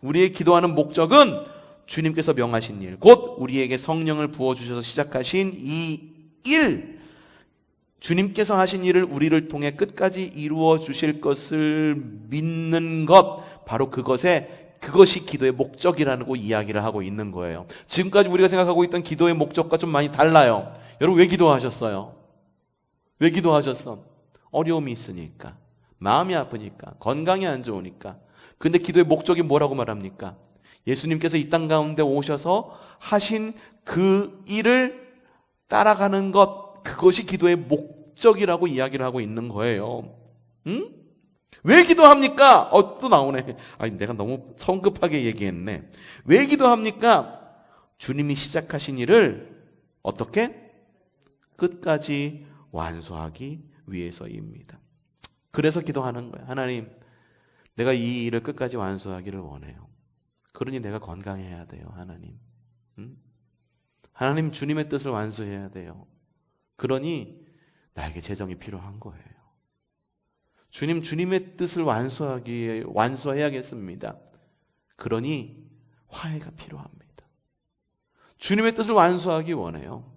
우리의 기도하는 목적은 주님께서 명하신 일, 곧 우리에게 성령을 부어주셔서 시작하신 이 일, 주님께서 하신 일을 우리를 통해 끝까지 이루어 주실 것을 믿는 것, 바로 그것이 기도의 목적이라는 거 이야기를 하고 있는 거예요. 지금까지 우리가 생각하고 있던 기도의 목적과 좀 많이 달라요. 여러분, 왜 기도하셨어요? 왜 기도하셨어? 어려움이 있으니까, 마음이 아프니까, 건강이 안 좋으니까. 근데 기도의 목적이 뭐라고 말합니까? 예수님께서 이 땅 가운데 오셔서 하신 그 일을 따라가는 것, 그것이 기도의 목적이라고 이야기를 하고 있는 거예요. 응? 왜 기도합니까? 또 나오네. 내가 너무 성급하게 얘기했네. 왜 기도합니까? 주님이 시작하신 일을 어떻게? 끝까지 완수하기 위해서입니다. 그래서 기도하는 거예요. 하나님, 내가 이 일을 끝까지 완수하기를 원해요. 그러니 내가 건강해야 돼요, 하나님. 응? 하나님, 주님의 뜻을 완수해야 돼요. 그러니 나에게 재정이 필요한 거예요. 주님의 뜻을 완수해야겠습니다. 그러니 화해가 필요합니다. 주님의 뜻을 완수하기 원해요.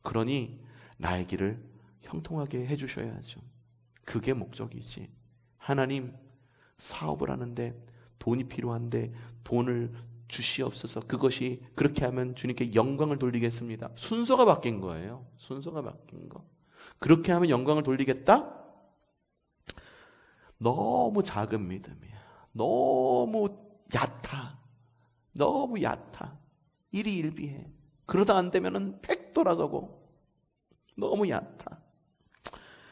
그러니 나의 길을 형통하게 해주셔야죠. 그게 목적이지. 하나님, 사업을 하는데 돈이 필요한데 돈을 주시옵소서. 그것이, 그렇게 하면 주님께 영광을 돌리겠습니다. 순서가 바뀐 거예요. 순서가 바뀐 거. 그렇게 하면 영광을 돌리겠다? 너무 작은 믿음이야. 너무 얕아. 너무 얕아. 일희일비해. 그러다 안 되면은 팩 돌아서고. 너무 얕아.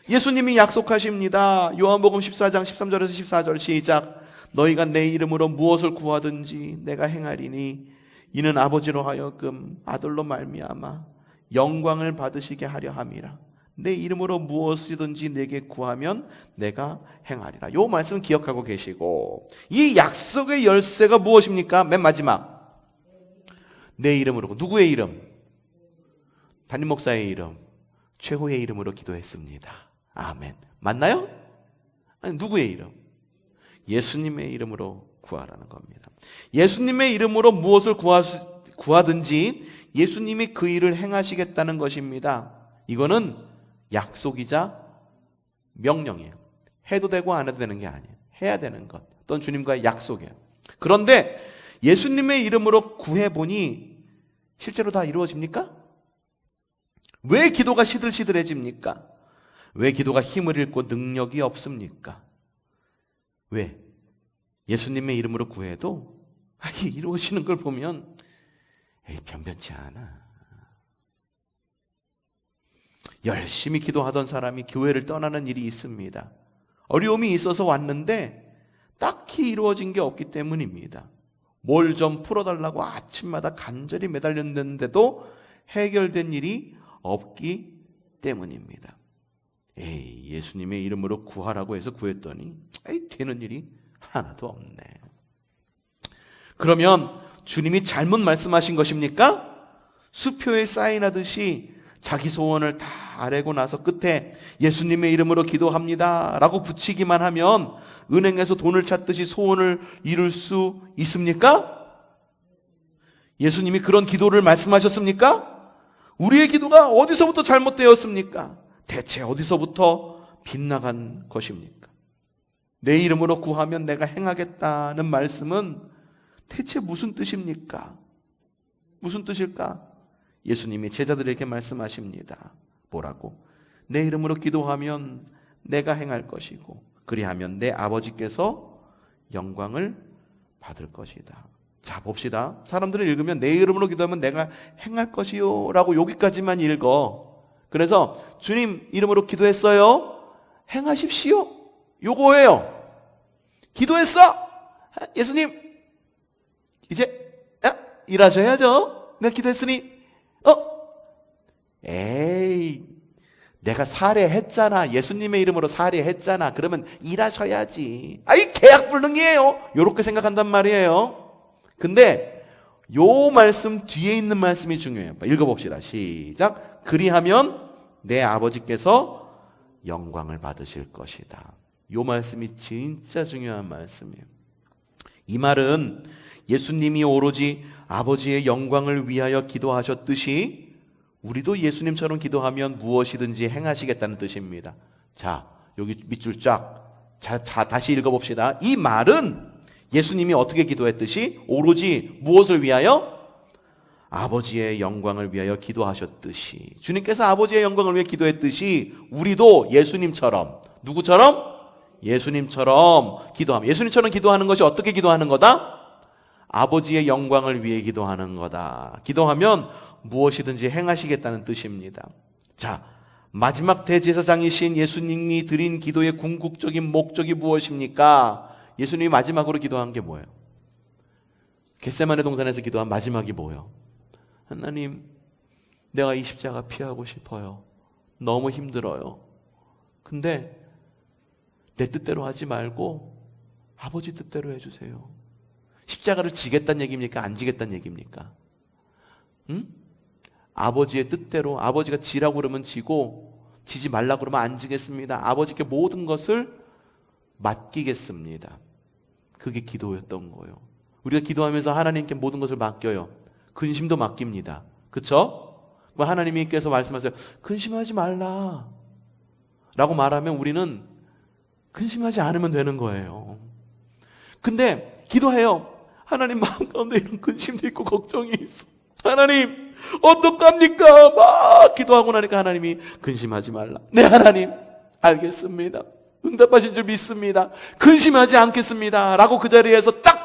예수님이 약속하십니다. 요한복음 14장 13절에서 14절 시작. 너희가 내 이름으로 무엇을 구하든지 내가 행하리니 이는 아버지로 하여금 아들로 말미암아 영광을 받으시게 하려 함이라. 내 이름으로 무엇이든지 내게 구하면 내가 행하리라. 요 말씀 기억하고 계시고, 이 약속의 열쇠가 무엇입니까? 맨 마지막, 내 이름으로. 누구의 이름? 담임 목사의 이름, 최고의 이름으로 기도했습니다. 아멘. 맞나요? 아니, 누구의 이름? 예수님의 이름으로 구하라는 겁니다. 예수님의 이름으로 무엇을 구하든지 예수님이 그 일을 행하시겠다는 것입니다. 이거는 약속이자 명령이에요. 해도 되고 안 해도 되는 게 아니에요. 해야 되는 것. 또는 주님과의 약속이에요. 그런데 예수님의 이름으로 구해보니 실제로 다 이루어집니까? 왜 기도가 시들시들해집니까? 왜 기도가 힘을 잃고 능력이 없습니까? 왜? 예수님의 이름으로 구해도 이루어지는 걸 보면 변변치 않아. 열심히 기도하던 사람이 교회를 떠나는 일이 있습니다. 어려움이 있어서 왔는데 딱히 이루어진 게 없기 때문입니다. 뭘 좀 풀어달라고 아침마다 간절히 매달렸는데도 해결된 일이 없기 때문입니다. 예수님의 이름으로 구하라고 해서 구했더니 되는 일이 하나도 없네. 그러면 주님이 잘못 말씀하신 것입니까? 수표에 사인하듯이 자기 소원을 다 아뢰고 나서 끝에 예수님의 이름으로 기도합니다 라고 붙이기만 하면 은행에서 돈을 찾듯이 소원을 이룰 수 있습니까? 예수님이 그런 기도를 말씀하셨습니까? 우리의 기도가 어디서부터 잘못되었습니까? 대체 어디서부터 빗나간 것입니까? 내 이름으로 구하면 내가 행하겠다는 말씀은 대체 무슨 뜻입니까? 무슨 뜻일까? 예수님이 제자들에게 말씀하십니다. 뭐라고? 내 이름으로 기도하면 내가 행할 것이고 그리하면 내 아버지께서 영광을 받을 것이다. 자, 봅시다. 사람들은 읽으면 내 이름으로 기도하면 내가 행할 것이요 라고 여기까지만 읽어. 그래서 주님 이름으로 기도했어요. 행하십시오. 요거예요. 기도했어. 예수님 이제 일하셔야죠. 내가 기도했으니 내가 살해했잖아. 예수님의 이름으로 살해했잖아. 그러면 일하셔야지. 계약 불능이에요. 요렇게 생각한단 말이에요. 근데 요 말씀 뒤에 있는 말씀이 중요해요. 읽어봅시다. 시작. 그리하면 내 아버지께서 영광을 받으실 것이다. 이 말씀이 진짜 중요한 말씀이에요. 이 말은 예수님이 오로지 아버지의 영광을 위하여 기도하셨듯이 우리도 예수님처럼 기도하면 무엇이든지 행하시겠다는 뜻입니다. 자, 여기 밑줄 쫙. 자, 다시 읽어봅시다. 이 말은 예수님이 어떻게 기도했듯이 오로지 무엇을 위하여? 아버지의 영광을 위하여 기도하셨듯이, 주님께서 아버지의 영광을 위해 기도했듯이 우리도 예수님처럼, 누구처럼? 예수님처럼 기도하면, 예수님처럼 기도하는 것이 어떻게 기도하는 거다? 아버지의 영광을 위해 기도하는 거다. 기도하면 무엇이든지 행하시겠다는 뜻입니다. 자, 마지막 대제사장이신 예수님이 드린 기도의 궁극적인 목적이 무엇입니까? 예수님이 마지막으로 기도한 게 뭐예요? 겟세마네 동산에서 기도한 마지막이 뭐예요? 하나님, 내가 이 십자가 피하고 싶어요. 너무 힘들어요. 근데 내 뜻대로 하지 말고 아버지 뜻대로 해주세요. 십자가를 지겠다는 얘기입니까? 안 지겠다는 얘기입니까? 응? 아버지의 뜻대로, 아버지가 지라고 그러면 지고, 지지 말라고 그러면 안 지겠습니다. 아버지께 모든 것을 맡기겠습니다. 그게 기도였던 거예요. 우리가 기도하면서 하나님께 모든 것을 맡겨요. 근심도 맡깁니다. 그쵸? 하나님께서 말씀하세요. 근심하지 말라 라고 말하면 우리는 근심하지 않으면 되는 거예요. 근데 기도해요. 하나님, 마음 가운데 이런 근심도 있고 걱정이 있어. 하나님, 어떡합니까? 막 기도하고 나니까 하나님이 근심하지 말라. 네, 하나님, 알겠습니다. 응답하신 줄 믿습니다. 근심하지 않겠습니다. 라고 그 자리에서 딱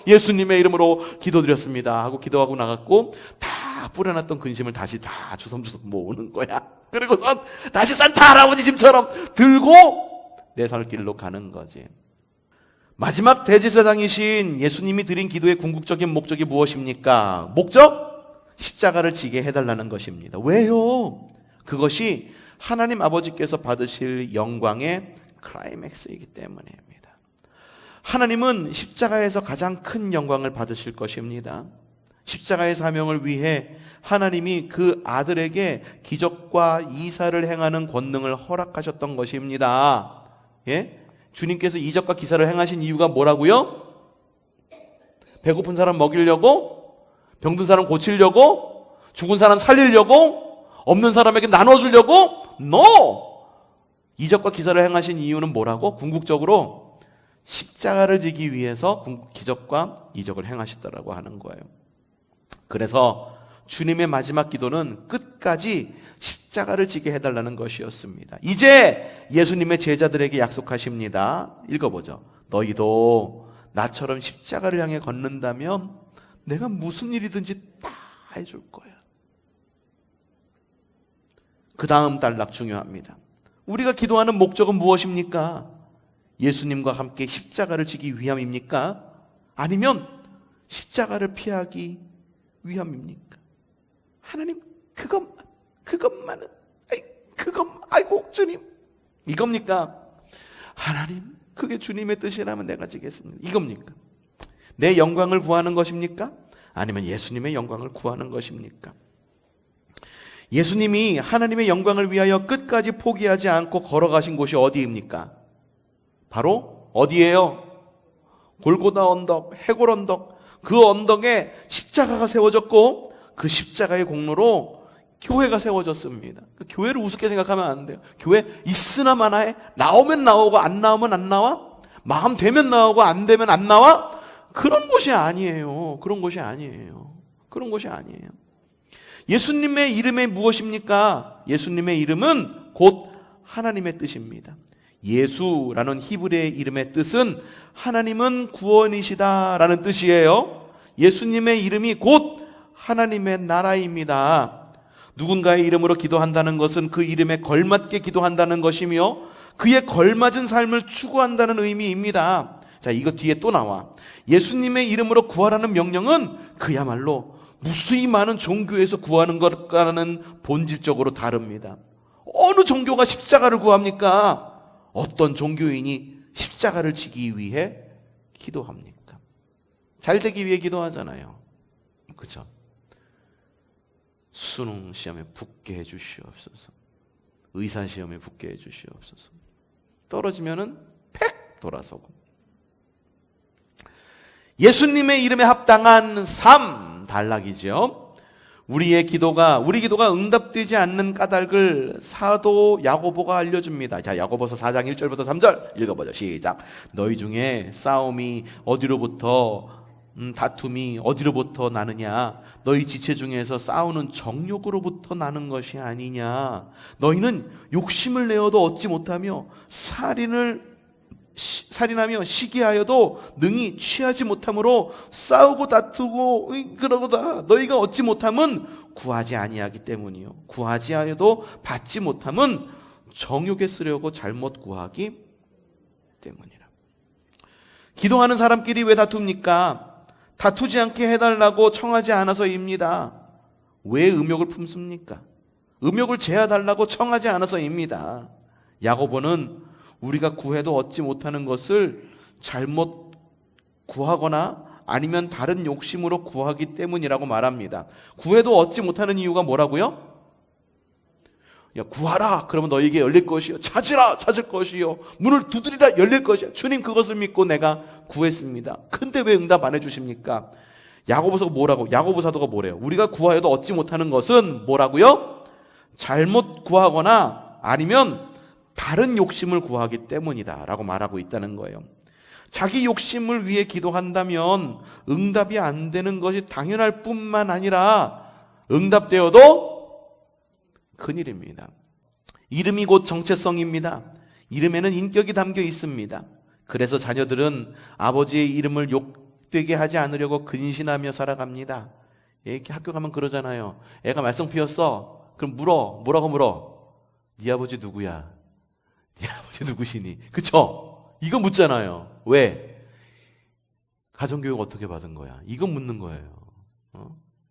예수님의 이름으로 기도드렸습니다 하고 기도하고 나갔고, 다 뿌려놨던 근심을 다시 다 주섬주섬 모으는 거야. 그리고선 다시 산타 할아버지 짐처럼 들고 내 살 길로 가는 거지. 마지막 대제사장이신 예수님이 드린 기도의 궁극적인 목적이 무엇입니까? 목적? 십자가를 지게 해달라는 것입니다. 왜요? 그것이 하나님 아버지께서 받으실 영광의 클라이맥스이기 때문입니다. 하나님은 십자가에서 가장 큰 영광을 받으실 것입니다. 십자가의 사명을 위해 하나님이 그 아들에게 기적과 이사를 행하는 권능을 허락하셨던 것입니다. 예? 주님께서 이적과 기사를 행하신 이유가 뭐라고요? 배고픈 사람 먹이려고? 병든 사람 고치려고? 죽은 사람 살리려고? 없는 사람에게 나눠주려고? No! 이적과 기사를 행하신 이유는 뭐라고? 궁극적으로 십자가를 지기 위해서 기적과 이적을 행하셨다라고 하는 거예요. 그래서 주님의 마지막 기도는 끝까지 십자가를 지게 해달라는 것이었습니다. 이제 예수님의 제자들에게 약속하십니다. 읽어보죠. 너희도 나처럼 십자가를 향해 걷는다면 내가 무슨 일이든지 다 해줄 거야. 그 다음 단락 중요합니다. 우리가 기도하는 목적은 무엇입니까? 예수님과 함께 십자가를 지기 위함입니까? 아니면 십자가를 피하기 위함입니까? 하나님, 그것만은, 아이고, 주님, 이겁니까? 하나님, 그게 주님의 뜻이라면 내가 지겠습니다. 이겁니까? 내 영광을 구하는 것입니까? 아니면 예수님의 영광을 구하는 것입니까? 예수님이 하나님의 영광을 위하여 끝까지 포기하지 않고 걸어가신 곳이 어디입니까? 바로 어디예요? 골고다 언덕, 해골 언덕. 그 언덕에 십자가가 세워졌고 그 십자가의 공로로 교회가 세워졌습니다. 교회를 우습게 생각하면 안 돼요. 교회 있으나 마나에 나오면 나오고 안 나오면 안 나와? 마음 되면 나오고 안 되면 안 나와? 그런 곳이 아니에요. 그런 곳이 아니에요. 그런 곳이 아니에요. 예수님의 이름이 무엇입니까? 예수님의 이름은 곧 하나님의 뜻입니다. 예수라는 히브리의 이름의 뜻은 하나님은 구원이시다라는 뜻이에요. 예수님의 이름이 곧 하나님의 나라입니다. 누군가의 이름으로 기도한다는 것은 그 이름에 걸맞게 기도한다는 것이며 그에 걸맞은 삶을 추구한다는 의미입니다. 자, 이거 뒤에 또 나와. 예수님의 이름으로 구하라는 명령은 그야말로 무수히 많은 종교에서 구하는 것과는 본질적으로 다릅니다. 어느 종교가 십자가를 구합니까? 어떤 종교인이 십자가를 지기 위해 기도합니까? 잘 되기 위해 기도하잖아요. 그렇죠? 수능 시험에 붙게 해주시옵소서. 의사시험에 붙게 해주시옵소서. 떨어지면은 팩 돌아서고 예수님의 이름에 합당한 삶 단락이죠. 우리 기도가 응답되지 않는 까닭을 사도 야고보가 알려줍니다. 자, 야고보서 4장 1절부터 3절 읽어보죠. 시작. 너희 중에 싸움이 어디로부터 다툼이 어디로부터 나느냐? 너희 지체 중에서 싸우는 정욕으로부터 나는 것이 아니냐? 너희는 욕심을 내어도 얻지 못하며 살인하며 시기하여도 능히 취하지 못함으로 싸우고 다투고 그러고다. 너희가 얻지 못함은 구하지 아니하기 때문이요. 구하지 하여도 받지 못함은 정욕에 쓰려고 잘못 구하기 때문이라. 기도하는 사람끼리 왜 다툽니까? 다투지 않게 해달라고 청하지 않아서입니다. 왜 음욕을 품습니까? 음욕을 제어달라고 청하지 않아서입니다. 야고보는 우리가 구해도 얻지 못하는 것을 잘못 구하거나 아니면 다른 욕심으로 구하기 때문이라고 말합니다. 구해도 얻지 못하는 이유가 뭐라고요? 야, 구하라 그러면 너에게 열릴 것이요, 찾으라 찾을 것이요, 문을 두드리라 열릴 것이요. 주님, 그것을 믿고 내가 구했습니다. 근데 왜 응답 안 해주십니까? 야고보서가 뭐라고? 야고보 사도가 뭐래요? 우리가 구하여도 얻지 못하는 것은 뭐라고요? 잘못 구하거나 아니면 다른 욕심을 구하기 때문이다 라고 말하고 있다는 거예요. 자기 욕심을 위해 기도한다면 응답이 안 되는 것이 당연할 뿐만 아니라 응답되어도 큰일입니다. 이름이 곧 정체성입니다. 이름에는 인격이 담겨 있습니다. 그래서 자녀들은 아버지의 이름을 욕되게 하지 않으려고 근신하며 살아갑니다. 이렇게 학교 가면 그러잖아요. 애가 말썽 피웠어. 그럼 물어. 뭐라고 물어? 네 아버지 누구야? 네 아버지 누구시니? 그쵸? 이거 묻잖아요. 왜? 가정교육 어떻게 받은 거야? 이거 묻는 거예요.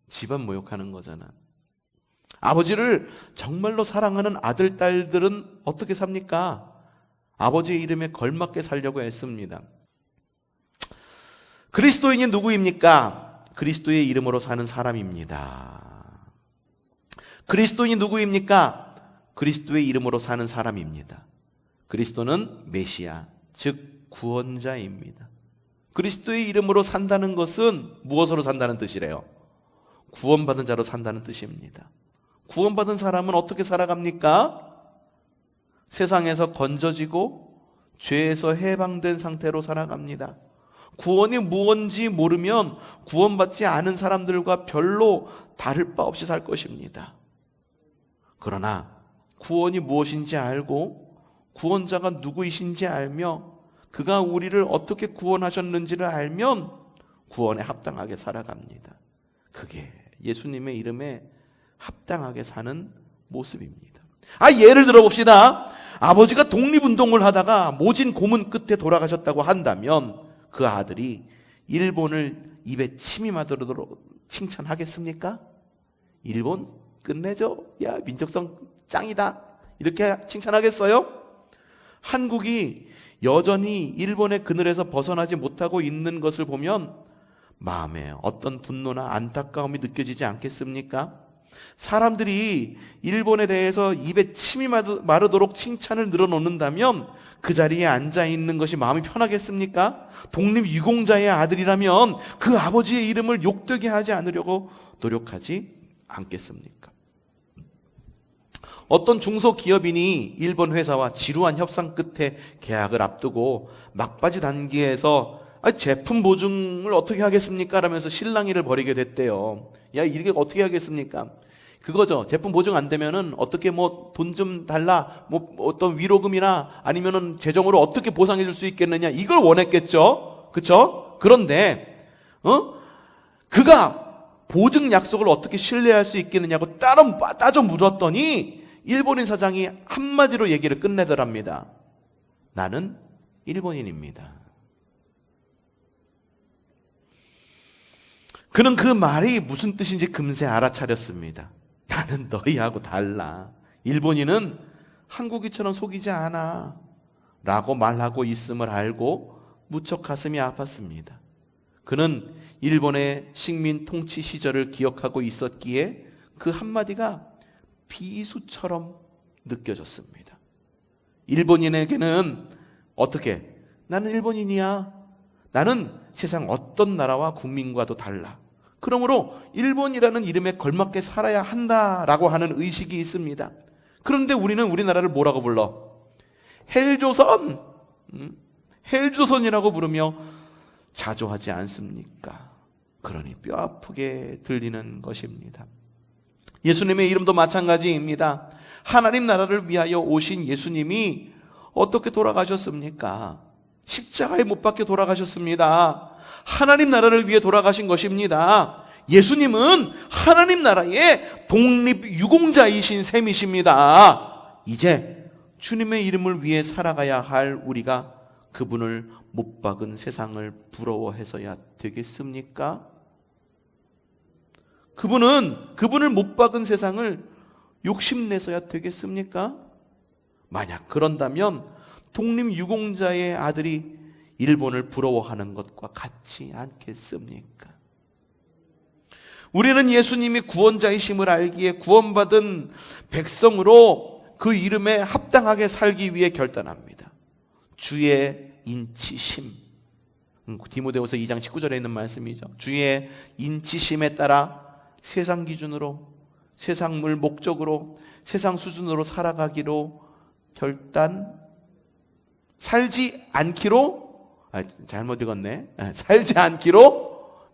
집안 모욕하는 거잖아. 아버지를 정말로 사랑하는 아들, 딸들은 어떻게 삽니까? 아버지의 이름에 걸맞게 살려고 애씁니다. 그리스도인이 누구입니까? 그리스도의 이름으로 사는 사람입니다. 그리스도인이 누구입니까? 그리스도의 이름으로 사는 사람입니다. 그리스도는 메시아, 즉 구원자입니다. 그리스도의 이름으로 산다는 것은 무엇으로 산다는 뜻이래요? 구원받은 자로 산다는 뜻입니다. 구원받은 사람은 어떻게 살아갑니까? 세상에서 건져지고 죄에서 해방된 상태로 살아갑니다. 구원이 무엇인지 모르면 구원받지 않은 사람들과 별로 다를 바 없이 살 것입니다. 그러나 구원이 무엇인지 알고 구원자가 누구이신지 알며 그가 우리를 어떻게 구원하셨는지를 알면 구원에 합당하게 살아갑니다. 그게 예수님의 이름에 합당하게 사는 모습입니다. 예를 들어 봅시다. 아버지가 독립운동을 하다가 모진 고문 끝에 돌아가셨다고 한다면 그 아들이 일본을 입에 침이 맞도록 칭찬하겠습니까? 일본 끝내줘. 야, 민족성 짱이다. 이렇게 칭찬하겠어요? 한국이 여전히 일본의 그늘에서 벗어나지 못하고 있는 것을 보면 마음에 어떤 분노나 안타까움이 느껴지지 않겠습니까? 사람들이 일본에 대해서 입에 침이 마르도록 칭찬을 늘어놓는다면 그 자리에 앉아있는 것이 마음이 편하겠습니까? 독립유공자의 아들이라면 그 아버지의 이름을 욕되게 하지 않으려고 노력하지 않겠습니까? 어떤 중소기업인이 일본 회사와 지루한 협상 끝에 계약을 앞두고 막바지 단계에서 제품 보증을 어떻게 하겠습니까? 라면서 실랑이를 벌이게 됐대요. 야, 이게 어떻게 하겠습니까? 그거죠. 제품 보증 안 되면은 어떻게 돈 좀 달라, 어떤 위로금이나 아니면은 재정으로 어떻게 보상해 줄 수 있겠느냐, 이걸 원했겠죠. 그쵸? 그런데, 그가 보증 약속을 어떻게 신뢰할 수 있겠느냐고 따져 물었더니 일본인 사장이 한마디로 얘기를 끝내더랍니다. 나는 일본인입니다. 그는 그 말이 무슨 뜻인지 금세 알아차렸습니다. 나는 너희하고 달라. 일본인은 한국인처럼 속이지 않아. 라고 말하고 있음을 알고 무척 가슴이 아팠습니다. 그는 일본의 식민 통치 시절을 기억하고 있었기에 그 한마디가 비수처럼 느껴졌습니다. 일본인에게는 어떻게? 나는 일본인이야. 나는 세상 어떤 나라와 국민과도 달라. 그러므로 일본이라는 이름에 걸맞게 살아야 한다라고 하는 의식이 있습니다. 그런데 우리는 우리나라를 뭐라고 불러? 헬조선! 헬조선이라고 부르며 자조하지 않습니까? 그러니 뼈 아프게 들리는 것입니다. 예수님의 이름도 마찬가지입니다. 하나님 나라를 위하여 오신 예수님이 어떻게 돌아가셨습니까? 십자가에 못 박혀 돌아가셨습니다. 하나님 나라를 위해 돌아가신 것입니다. 예수님은 하나님 나라의 독립유공자이신 셈이십니다. 이제 주님의 이름을 위해 살아가야 할 우리가 그분을 못 박은 세상을 부러워해서야 되겠습니까? 그분을 못 박은 세상을 욕심내서야 되겠습니까? 만약 그런다면 독립유공자의 아들이 일본을 부러워하는 것과 같지 않겠습니까? 우리는 예수님이 구원자이심을 알기에 구원받은 백성으로 그 이름에 합당하게 살기 위해 결단합니다. 주의 인치심, 디모데후서 2장 19절에 있는 말씀이죠. 주의 인치심에 따라 세상 기준으로, 세상물 목적으로, 세상 수준으로 살아가기로 살지 않기로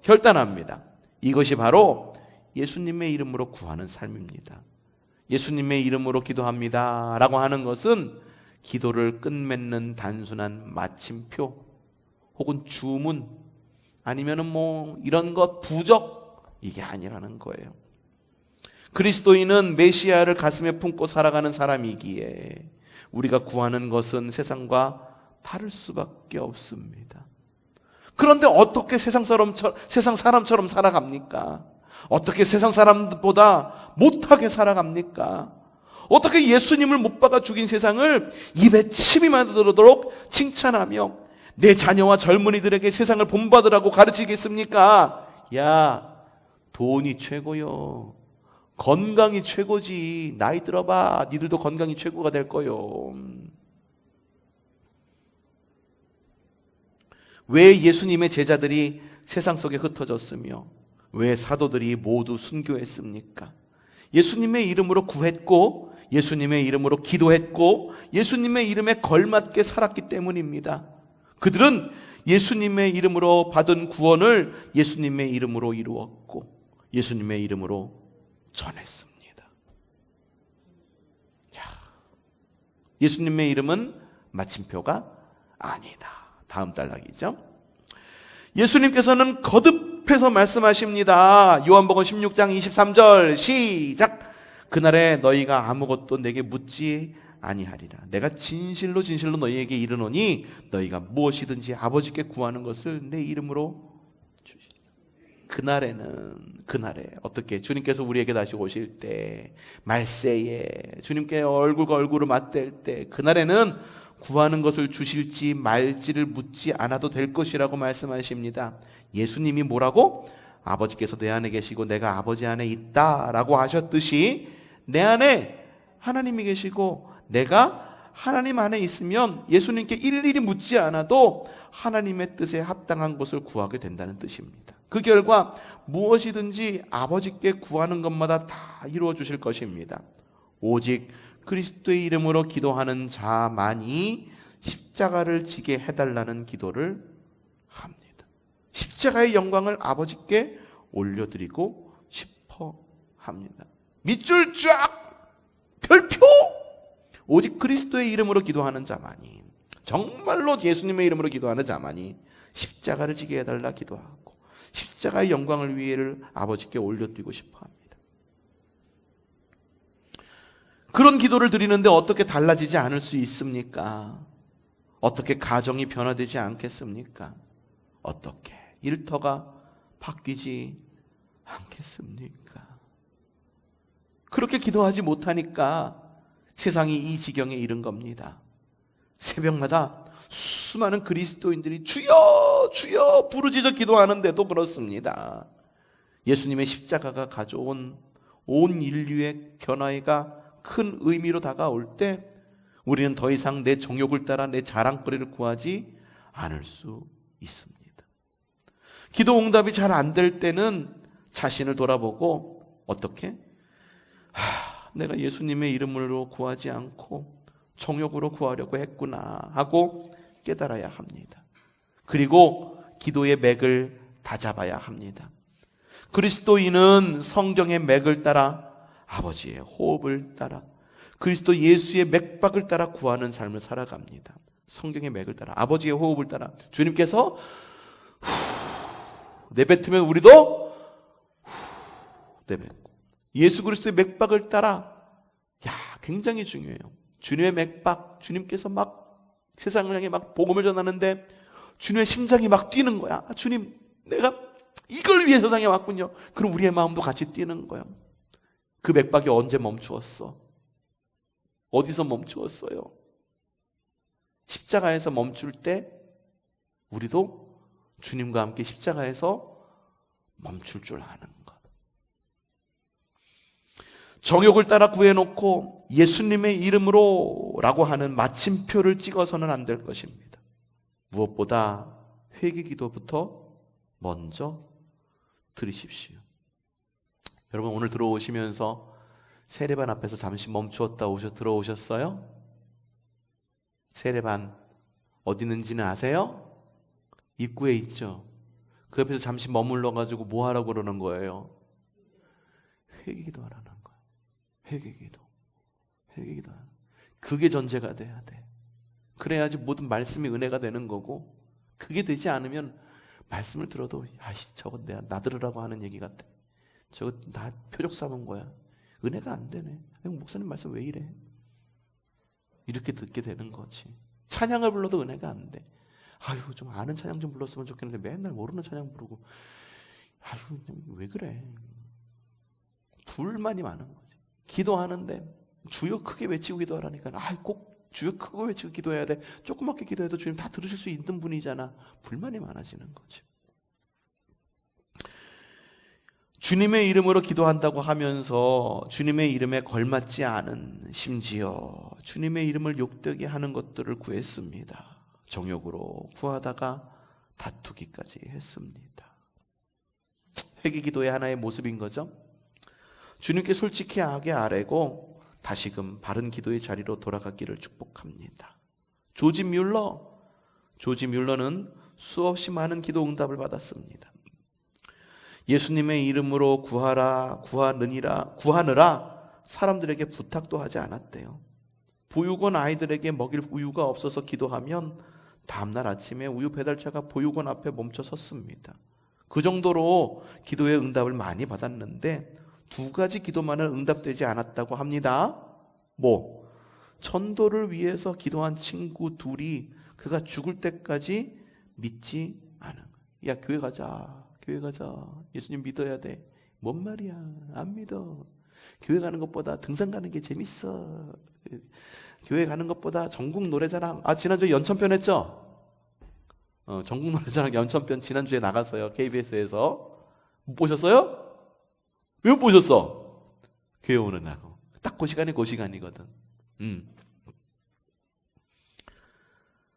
결단합니다. 이것이 바로 예수님의 이름으로 구하는 삶입니다. 예수님의 이름으로 기도합니다 라고 하는 것은 기도를 끝맺는 단순한 마침표 혹은 주문 아니면은 이런 것 부적, 이게 아니라는 거예요. 그리스도인은 메시아를 가슴에 품고 살아가는 사람이기에 우리가 구하는 것은 세상과 다를 수밖에 없습니다. 그런데 어떻게 세상 사람처럼 살아갑니까? 어떻게 세상 사람보다 못하게 살아갑니까? 어떻게 예수님을 못 박아 죽인 세상을 입에 침이 맺도록 칭찬하며 내 자녀와 젊은이들에게 세상을 본받으라고 가르치겠습니까? 야, 돈이 최고요. 건강이 최고지. 나이 들어봐. 니들도 건강이 최고가 될 거요. 왜 예수님의 제자들이 세상 속에 흩어졌으며 왜 사도들이 모두 순교했습니까? 예수님의 이름으로 구했고 예수님의 이름으로 기도했고 예수님의 이름에 걸맞게 살았기 때문입니다. 그들은 예수님의 이름으로 받은 구원을 예수님의 이름으로 이루었고 예수님의 이름으로 전했습니다. 예수님의 이름은 마침표가 아니다. 다음 단락이죠. 예수님께서는 거듭해서 말씀하십니다. 요한복음 16장 23절 시작. 그날에 너희가 아무것도 내게 묻지 아니하리라. 내가 진실로 너희에게 이르노니 너희가 무엇이든지 아버지께 구하는 것을 내 이름으로 주시리라. 그날에 어떻게 주님께서 우리에게 다시 오실 때 말세에 주님께 얼굴과 얼굴을 맞댈 때 그날에는 구하는 것을 주실지 말지를 묻지 않아도 될 것이라고 말씀하십니다. 예수님이 뭐라고? 아버지께서 내 안에 계시고 내가 아버지 안에 있다라고 하셨듯이 내 안에 하나님이 계시고 내가 하나님 안에 있으면 예수님께 일일이 묻지 않아도 하나님의 뜻에 합당한 것을 구하게 된다는 뜻입니다. 그 결과 무엇이든지 아버지께 구하는 것마다 다 이루어 주실 것입니다. 오직 그리스도의 이름으로 기도하는 자만이 십자가를 지게 해달라는 기도를 합니다. 십자가의 영광을 아버지께 올려드리고 싶어 합니다. 밑줄 쫙! 별표! 오직 그리스도의 이름으로 기도하는 자만이, 정말로 예수님의 이름으로 기도하는 자만이 십자가를 지게 해달라 기도하고 십자가의 영광을 위해를 아버지께 올려드리고 싶어 합니다. 그런 기도를 드리는데 어떻게 달라지지 않을 수 있습니까? 어떻게 가정이 변화되지 않겠습니까? 어떻게 일터가 바뀌지 않겠습니까? 그렇게 기도하지 못하니까 세상이 이 지경에 이른 겁니다. 새벽마다 수많은 그리스도인들이 주여 주여 부르짖어 기도하는데도 그렇습니다. 예수님의 십자가가 가져온 온 인류의 변화가 큰 의미로 다가올 때 우리는 더 이상 내 정욕을 따라 내 자랑거리를 구하지 않을 수 있습니다. 기도 응답이 잘 안 될 때는 자신을 돌아보고 어떻게? 내가 예수님의 이름으로 구하지 않고 정욕으로 구하려고 했구나 하고 깨달아야 합니다. 그리고 기도의 맥을 다잡아야 합니다. 그리스도인은 성경의 맥을 따라 아버지의 호흡을 따라 그리스도 예수의 맥박을 따라 구하는 삶을 살아갑니다. 성경의 맥을 따라 아버지의 호흡을 따라 주님께서 내뱉으면 우리도 내뱉고 예수 그리스도의 맥박을 따라 굉장히 중요해요. 주님의 맥박, 주님께서 막 세상을 향해 막 복음을 전하는데 주님의 심장이 막 뛰는 거야. 주님, 내가 이걸 위해 세상에 왔군요. 그럼 우리의 마음도 같이 뛰는 거야. 그 맥박이 언제 멈추었어? 어디서 멈추었어요? 십자가에서 멈출 때 우리도 주님과 함께 십자가에서 멈출 줄 아는 것. 정욕을 따라 구해놓고 예수님의 이름으로 라고 하는 마침표를 찍어서는 안 될 것입니다. 무엇보다 회개기도부터 먼저 들으십시오. 여러분 오늘 들어오시면서 세례반 앞에서 잠시 멈추었다 들어오셨어요? 세례반 어디 있는지는 아세요? 입구에 있죠. 그 옆에서 잠시 머물러가지고 뭐 하라고 그러는 거예요? 회개기도 하라는 거예요. 회개기도. 그게 전제가 돼야 돼. 그래야지 모든 말씀이 은혜가 되는 거고, 그게 되지 않으면 말씀을 들어도 저거 나 들으라고 하는 얘기 같아. 저거 나 표적 삼은 거야. 은혜가 안 되네. 목사님 말씀 왜 이래? 이렇게 듣게 되는 거지. 찬양을 불러도 은혜가 안 돼. 좀 아는 찬양 좀 불렀으면 좋겠는데 맨날 모르는 찬양 부르고 왜 그래? 불만이 많은 거지. 기도하는데 주여 크게 외치고 기도하라니까 꼭 주여 크게 외치고 기도해야 돼. 조그맣게 기도해도 주님 다 들으실 수 있는 분이잖아. 불만이 많아지는 거지. 주님의 이름으로 기도한다고 하면서 주님의 이름에 걸맞지 않은, 심지어 주님의 이름을 욕되게 하는 것들을 구했습니다. 정욕으로 구하다가 다투기까지 했습니다. 회개기도의 하나의 모습인 거죠. 주님께 솔직하게 아뢰고 다시금 바른 기도의 자리로 돌아가기를 축복합니다. 조지 뮬러는 수없이 많은 기도 응답을 받았습니다. 예수님의 이름으로 구하느라 사람들에게 부탁도 하지 않았대요. 보육원 아이들에게 먹일 우유가 없어서 기도하면 다음날 아침에 우유 배달차가 보육원 앞에 멈춰 섰습니다. 그 정도로 기도의 응답을 많이 받았는데 2가지 기도만은 응답되지 않았다고 합니다. 전도를 위해서 기도한 친구 둘이 그가 죽을 때까지 믿지 않은 거야. 교회 가자. 예수님 믿어야 돼. 뭔 말이야? 안 믿어. 교회 가는 것보다 등산 가는 게 재밌어. 교회 가는 것보다 전국 노래자랑. 지난주에 연천편 했죠? 전국 노래자랑 연천편 지난주에 나갔어요. KBS에서. 못 보셨어요? 왜 못 보셨어? 교회 오는 하고. 딱 그 시간이거든.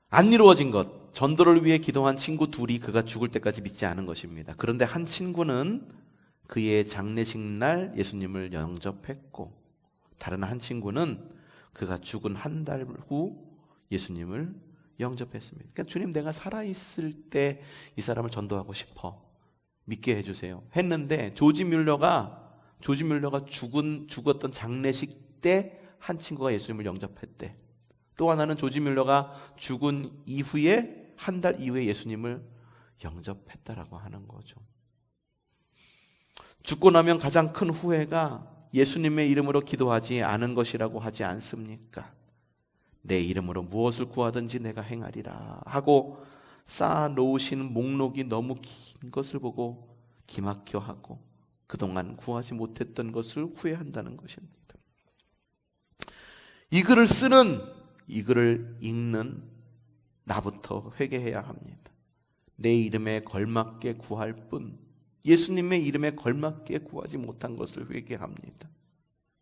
안 이루어진 것. 전도를 위해 기도한 친구 둘이 그가 죽을 때까지 믿지 않은 것입니다. 그런데 한 친구는 그의 장례식 날 예수님을 영접했고, 다른 한 친구는 그가 죽은 한 달 후 예수님을 영접했습니다. 그러니까 주님, 내가 살아있을 때 이 사람을 전도하고 싶어. 믿게 해주세요. 했는데 조지 뮬러가 죽었던 장례식 때 한 친구가 예수님을 영접했대. 또 하나는 조지 뮬러가 죽은 이후에 한 달 이후에 예수님을 영접했다라고 하는 거죠. 죽고 나면 가장 큰 후회가 예수님의 이름으로 기도하지 않은 것이라고 하지 않습니까? 내 이름으로 무엇을 구하든지 내가 행하리라 하고 쌓아놓으신 목록이 너무 긴 것을 보고 기막혀하고 그동안 구하지 못했던 것을 후회한다는 것입니다. 이 글을 읽는 나부터 회개해야 합니다. 내 이름에 걸맞게 구할 뿐 예수님의 이름에 걸맞게 구하지 못한 것을 회개합니다.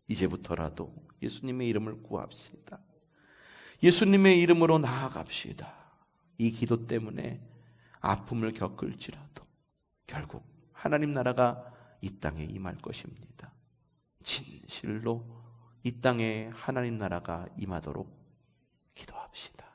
이제부터라도 예수님의 이름을 구합시다. 예수님의 이름으로 나아갑시다. 이 기도 때문에 아픔을 겪을지라도 결국 하나님 나라가 이 땅에 임할 것입니다. 진실로 이 땅에 하나님 나라가 임하도록 기도합시다.